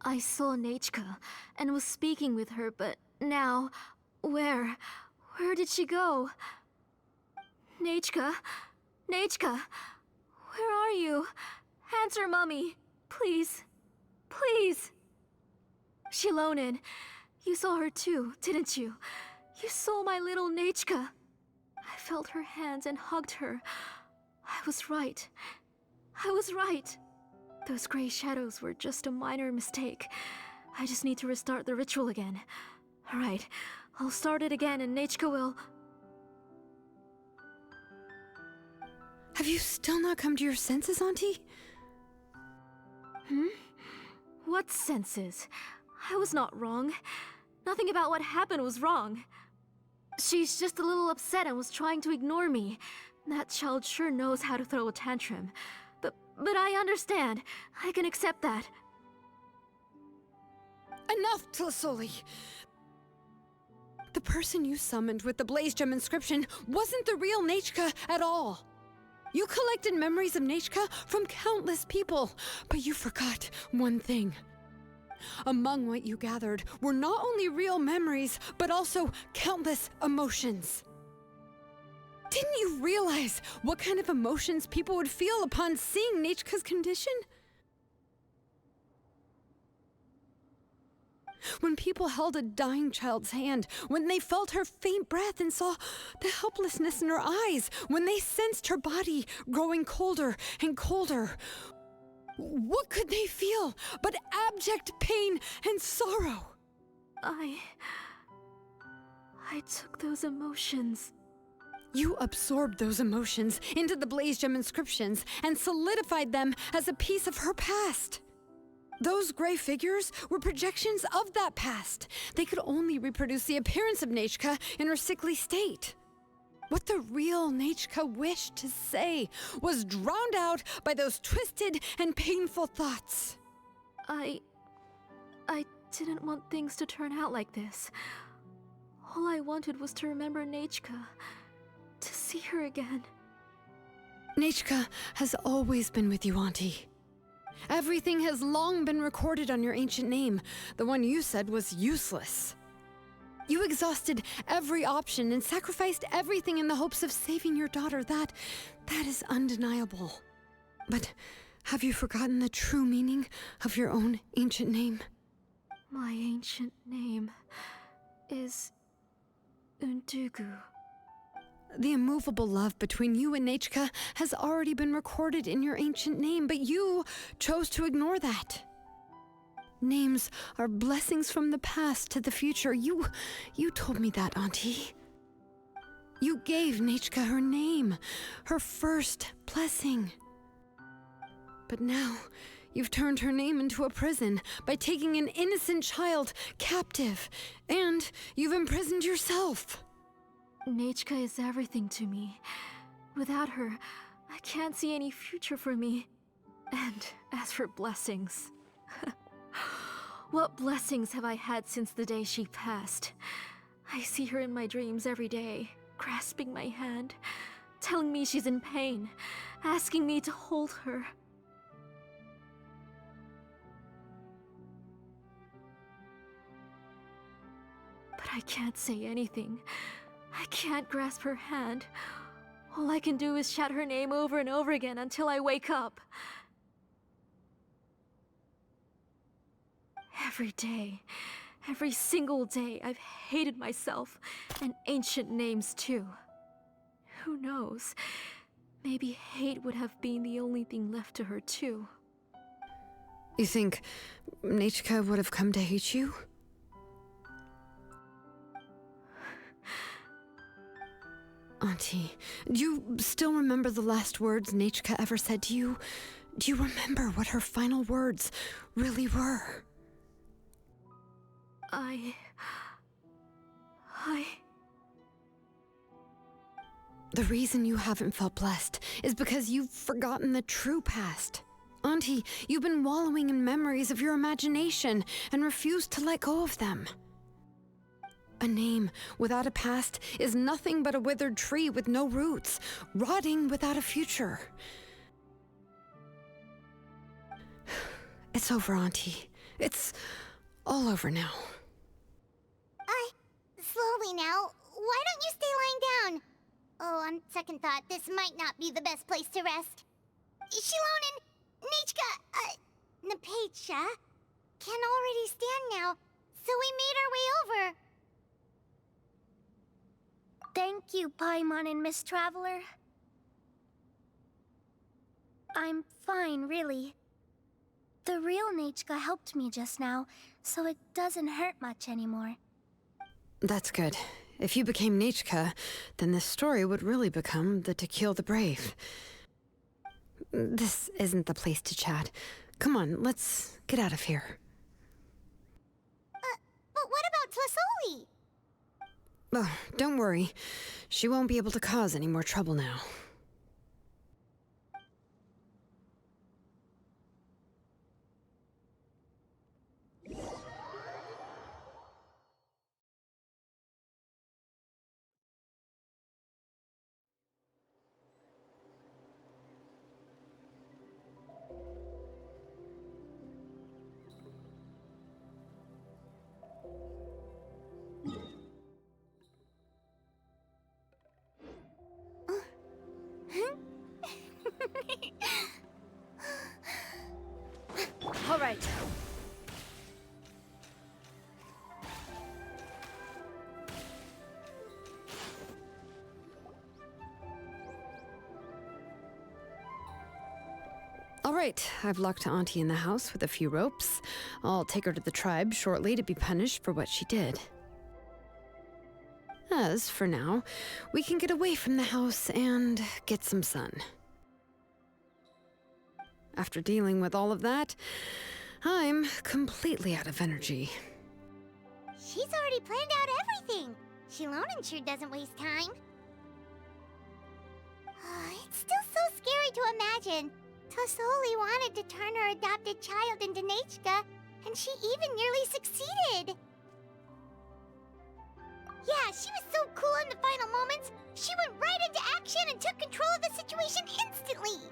Speaker 5: I saw Nechka and was speaking with her, but now, where did she go? Nechka? Nechka? Where are you? Answer, Mummy. Please. Please. Xilonen, you saw her too, didn't you? You saw my little Nechka. I felt her hands and hugged her. I was right. I was right. Those gray shadows were just a minor mistake. I just need to restart the ritual again. Alright, I'll start it again and Nechka will...
Speaker 8: Have you still not come to your senses, Auntie?
Speaker 5: What senses? I was not wrong. Nothing about what happened was wrong. She's just a little upset and was trying to ignore me. That child sure knows how to throw a tantrum. But I understand. I can accept that.
Speaker 8: Enough, Tlasoli! The person you summoned with the Blaze Gem inscription wasn't the real Nechka at all. You collected memories of Nechka from countless people, but you forgot one thing. Among what you gathered were not only real memories, but also countless emotions. Didn't you realize what kind of emotions people would feel upon seeing Nechka's condition? When people held a dying child's hand, when they felt her faint breath and saw the helplessness in her eyes, when they sensed her body growing colder and colder, what could they feel but abject pain and sorrow?
Speaker 5: I took those emotions.
Speaker 8: You absorbed those emotions into the Blaze Gem inscriptions and solidified them as a piece of her past. Those gray figures were projections of that past. They could only reproduce the appearance of Nechka in her sickly state. What the real Nechka wished to say was drowned out by those twisted and painful thoughts.
Speaker 5: I didn't want things to turn out like this. All I wanted was to remember Nechka. To see her again.
Speaker 8: Nechka has always been with you, Auntie. Everything has long been recorded on your ancient name, the one you said was useless. You exhausted every option and sacrificed everything in the hopes of saving your daughter. That is undeniable. But have you forgotten the true meaning of your own ancient name?
Speaker 5: My ancient name is Undugu.
Speaker 8: The immovable love between you and Nechka has already been recorded in your ancient name, but you chose to ignore that. Names are blessings from the past to the future. You told me that, Auntie. You gave Nechka her name, her first blessing. But now, you've turned her name into a prison by taking an innocent child captive, and you've imprisoned yourself.
Speaker 5: Nechka is everything to me. Without her, I can't see any future for me. And as for blessings... what blessings have I had since the day she passed? I see her in my dreams every day, grasping my hand, telling me she's in pain, asking me to hold her. But I can't say anything. I can't grasp her hand. All I can do is shout her name over and over again until I wake up. Every day, every single day, I've hated myself, and ancient names too. Who knows? Maybe hate would have been the only thing left to her too.
Speaker 8: You think Nechka would have come to hate you? Auntie, do you still remember the last words Nechka ever said to you? Do you remember what her final words really were? The reason you haven't felt blessed is because you've forgotten the true past. Auntie, you've been wallowing in memories of your imagination and refused to let go of them. A name without a past is nothing but a withered tree with no roots, rotting without a future. It's over, Auntie. It's all over now.
Speaker 4: Slowly now. Why don't you stay lying down? Oh, on second thought, this might not be the best place to rest. Xilonen, Nechka, Napecha can already stand now, so we made our way over.
Speaker 10: Thank you, Paimon and Miss Traveler. I'm fine, really. The real Nechka helped me just now, so it doesn't hurt much anymore.
Speaker 8: That's good. If you became Nechka, then this story would really become the To Kill the Brave. This isn't the place to chat. Come on, let's get out of here.
Speaker 4: But what about Tlasoli?
Speaker 8: Oh, don't worry. She won't be able to cause any more trouble now.
Speaker 5: All right.
Speaker 8: All right, I've locked Auntie in the house with a few ropes. I'll take her to the tribe shortly to be punished for what she did. As for now, we can get away from the house and get some sun. After dealing with all of that, I'm completely out of energy.
Speaker 4: She's already planned out everything. Xilonen sure doesn't waste time. It's still so scary to imagine. Tlasoli wanted to turn her adopted child into Nechka, and she even nearly succeeded. Yeah, she was so cool in the final moments. She went right into action and took control of the situation instantly.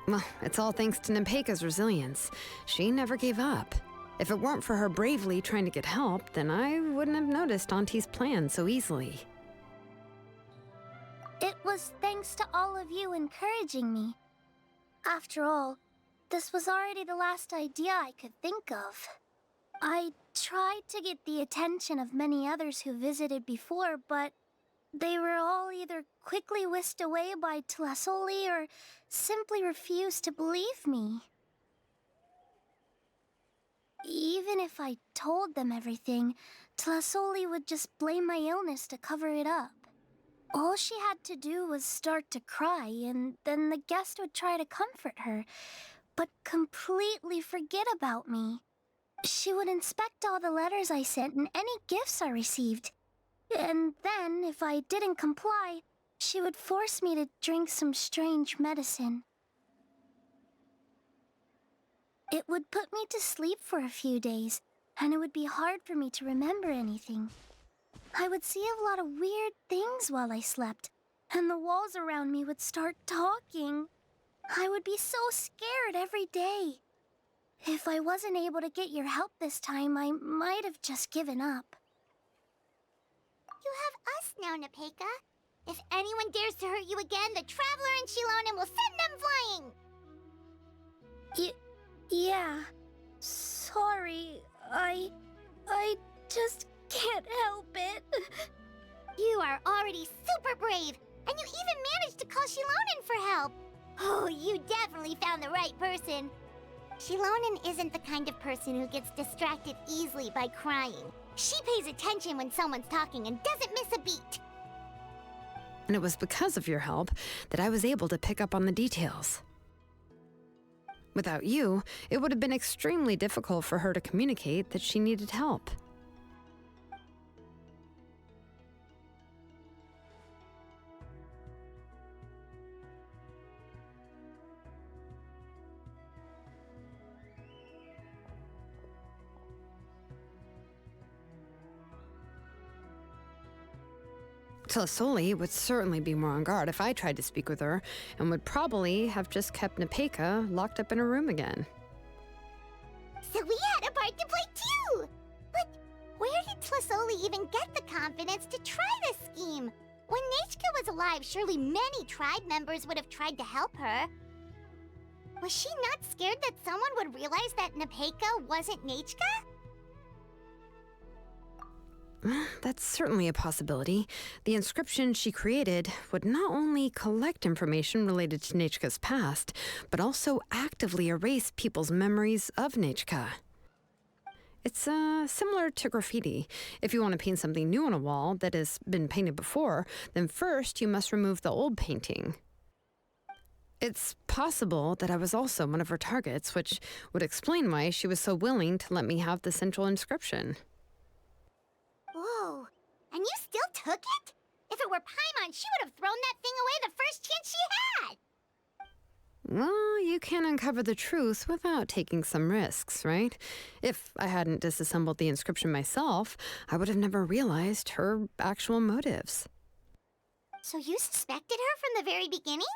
Speaker 8: Well, it's all thanks to Nepeka's resilience. She never gave up. If it weren't for her bravely trying to get help, then I wouldn't have noticed Auntie's plan so easily.
Speaker 10: It was thanks to all of you encouraging me. After all, this was already the last idea I could think of. I tried to get the attention of many others who visited before, but they were all either quickly whisked away by Tlasoli or simply refused to believe me. Even if I told them everything, Tlasoli would just blame my illness to cover it up. All she had to do was start to cry, and then the guest would try to comfort her, but completely forget about me. She would inspect all the letters I sent and any gifts I received. And then, if I didn't comply, she would force me to drink some strange medicine. It would put me to sleep for a few days, and it would be hard for me to remember anything. I would see a lot of weird things while I slept, and the walls around me would start talking. I would be so scared every day. If I wasn't able to get your help this time, I might have just given up.
Speaker 4: You have us now, Nepeka. If anyone dares to hurt you again, the Traveler and Xilonen will send them flying!
Speaker 10: Yeah. Sorry, I just can't help it.
Speaker 4: You are already super brave, and you even managed to call Xilonen for help. Oh, you definitely found the right person. Xilonen isn't the kind of person who gets distracted easily by crying. She pays attention when someone's talking and doesn't miss a beat.
Speaker 8: And it was because of your help that I was able to pick up on the details. Without you, it would have been extremely difficult for her to communicate that she needed help. Tlisoli would certainly be more on guard if I tried to speak with her, and would probably have just kept Nepeka locked up in her room again.
Speaker 4: So we had a part to play too! But where did Tlisoli even get the confidence to try this scheme? When Nechka was alive, surely many tribe members would have tried to help her. Was she not scared that someone would realize that Nepeka wasn't Nechka?
Speaker 8: That's certainly a possibility. The inscription she created would not only collect information related to Nechka's past, but also actively erase people's memories of Nechka. It's similar to graffiti. If you want to paint something new on a wall that has been painted before, then first you must remove the old painting. It's possible that I was also one of her targets, which would explain why she was so willing to let me have the central inscription.
Speaker 4: Whoa, and you still took it? If it were Paimon, she would have thrown that thing away the first chance she had!
Speaker 8: Well, you can uncover the truth without taking some risks, right? If I hadn't disassembled the inscription myself, I would have never realized her actual motives.
Speaker 4: So you suspected her from the very beginning?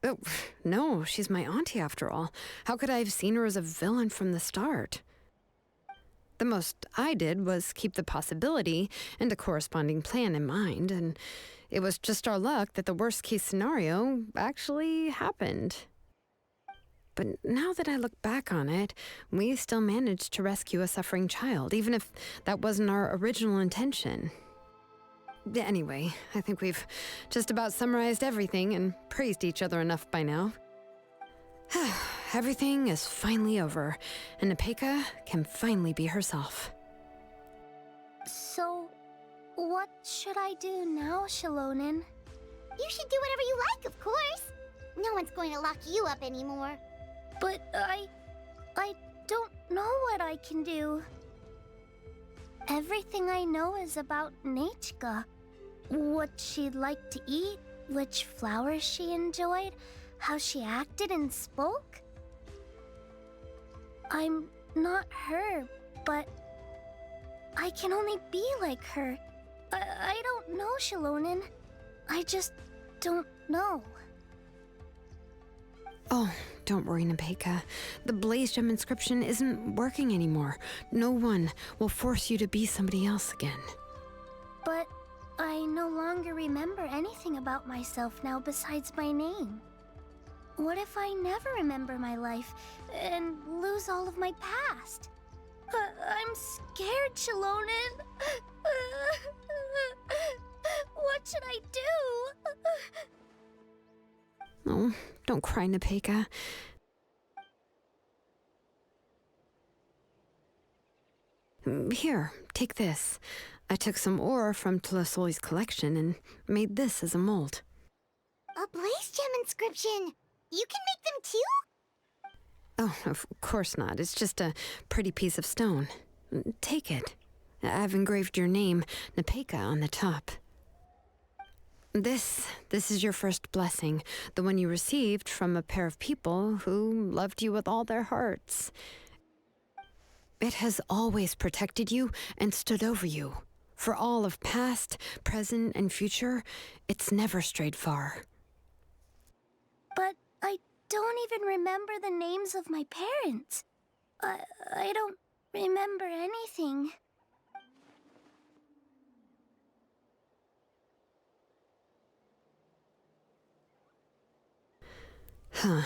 Speaker 8: Oh, no, she's my auntie after all. How could I have seen her as a villain from the start? The most I did was keep the possibility and a corresponding plan in mind, and it was just our luck that the worst-case scenario actually happened. But now that I look back on it, we still managed to rescue a suffering child, even if that wasn't our original intention. Anyway, I think we've just about summarized everything and praised each other enough by now. Everything is finally over, and Nepeka can finally be herself.
Speaker 10: So, what should I do now, Xilonen?
Speaker 4: You should do whatever you like, of course. No one's going to lock you up anymore.
Speaker 10: But I don't know what I can do. Everything I know is about Nechka. What she'd like to eat, which flowers she enjoyed, how she acted and spoke. I'm not her, but I can only be like her. I don't know, Xilonen. I just don't know.
Speaker 8: Oh, don't worry, Nepeka. The Blaze Gem inscription isn't working anymore. No one will force you to be somebody else again.
Speaker 10: But I no longer remember anything about myself now besides my name. What if I never remember my life and lose all of my past? I'm scared, Xilonen. What should I do?
Speaker 8: Oh, don't cry, Nepeka. Here, take this. I took some ore from Tlisoli's collection and made this as a mold.
Speaker 4: A Blaze Gem inscription! You can make them too?
Speaker 8: Oh, of course not. It's just a pretty piece of stone. Take it. I've engraved your name, Nepeka, on the top. This is your first blessing, the one you received from a pair of people who loved you with all their hearts. It has always protected you and stood over you. For all of past, present, and future, it's never strayed far.
Speaker 10: But I don't even remember the names of my parents. I don't remember anything.
Speaker 8: Huh.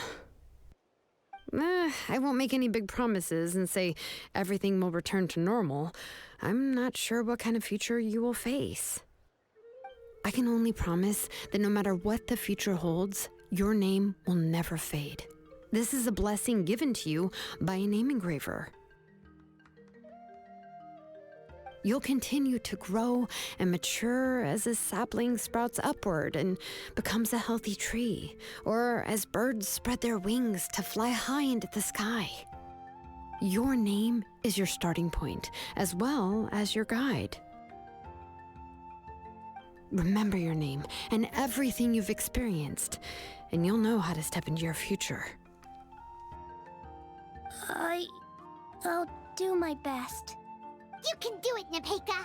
Speaker 8: I won't make any big promises and say everything will return to normal. I'm not sure what kind of future you will face. I can only promise that no matter what the future holds, your name will never fade. This is a blessing given to you by a name engraver. You'll continue to grow and mature as a sapling sprouts upward and becomes a healthy tree, or as birds spread their wings to fly high into the sky. Your name is your starting point, as well as your guide. Remember your name and everything you've experienced, and you'll know how to step into your future.
Speaker 10: I'll do my best.
Speaker 4: You can do it, Nepeka!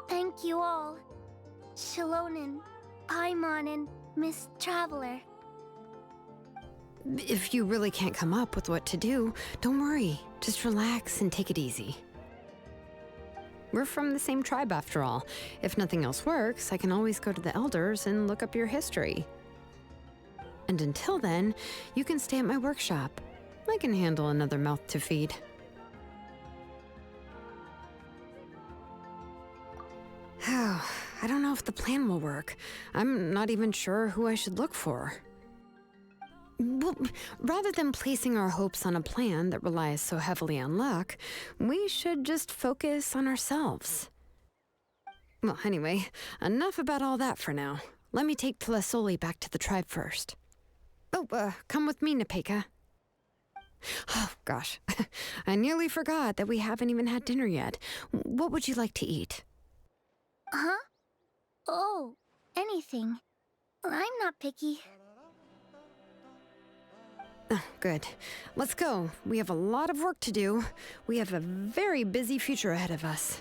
Speaker 10: Thank you all. Xilonen, Paimon, and Miss Traveler.
Speaker 8: If you really can't come up with what to do, don't worry. Just relax and take it easy. We're from the same tribe after all. If nothing else works, I can always go to the elders and look up your history. And until then, you can stay at my workshop. I can handle another mouth to feed. Oh, I don't know if the plan will work. I'm not even sure who I should look for. Well, rather than placing our hopes on a plan that relies so heavily on luck, we should just focus on ourselves. Well, anyway, enough about all that for now. Let me take Tlasoli back to the tribe first. Oh, come with me, Nepeka. Oh, gosh. I nearly forgot that we haven't even had dinner yet. What would you like to eat?
Speaker 10: Huh? Oh, anything. I'm not picky.
Speaker 8: Oh, good. Let's go. We have a lot of work to do. We have a very busy future ahead of us.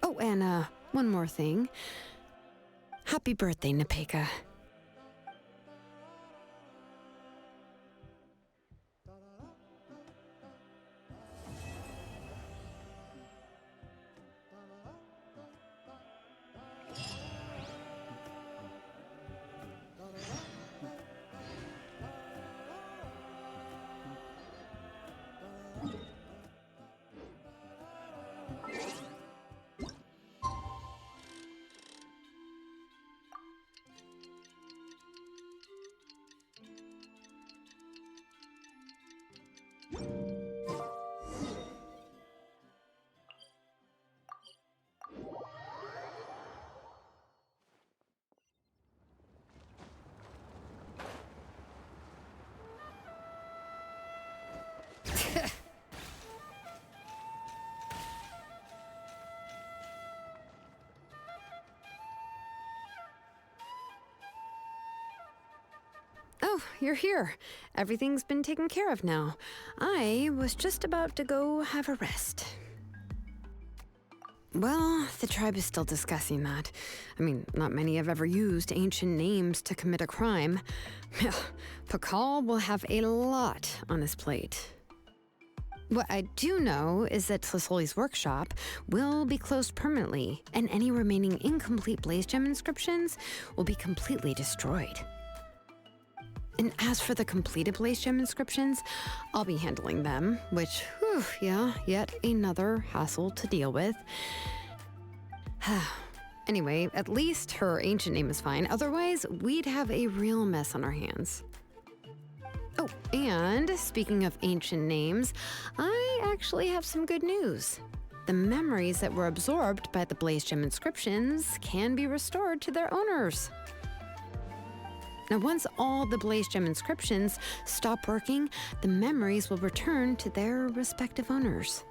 Speaker 8: Oh, and one more thing. Happy birthday, Nepeka. Oh, you're here. Everything's been taken care of now. I was just about to go have a rest. Well, the tribe is still discussing that. I mean, not many have ever used ancient names to commit a crime. Pakal will have a lot on his plate. What I do know is that Tlasoli's workshop will be closed permanently, and any remaining incomplete Blaze Gem inscriptions will be completely destroyed. And as for the completed Blaze Gem inscriptions, I'll be handling them, which, whew, yeah, yet another hassle to deal with. Anyway, at least her ancient name is fine. Otherwise, we'd have a real mess on our hands. Oh, and speaking of ancient names, I actually have some good news. The memories that were absorbed by the Blaze Gem inscriptions can be restored to their owners. Now, once all the Blaze Gem inscriptions stop working, the memories will return to their respective owners.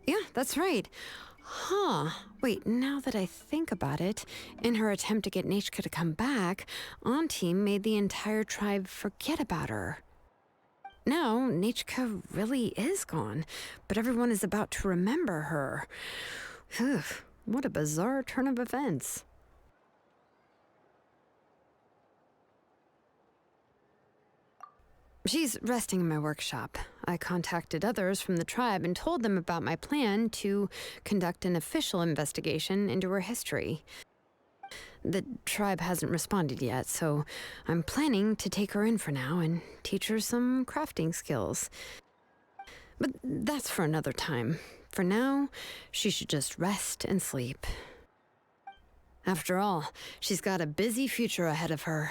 Speaker 8: Yeah, that's right. Huh. Wait, now that I think about it, in her attempt to get Nechka to come back, Auntie made the entire tribe forget about her. Now, Nechka really is gone, but everyone is about to remember her. Phew, what a bizarre turn of events. She's resting in my workshop. I contacted others from the tribe and told them about my plan to conduct an official investigation into her history. The tribe hasn't responded yet, so I'm planning to take her in for now and teach her some crafting skills. But that's for another time. For now, she should just rest and sleep. After all, she's got a busy future ahead of her.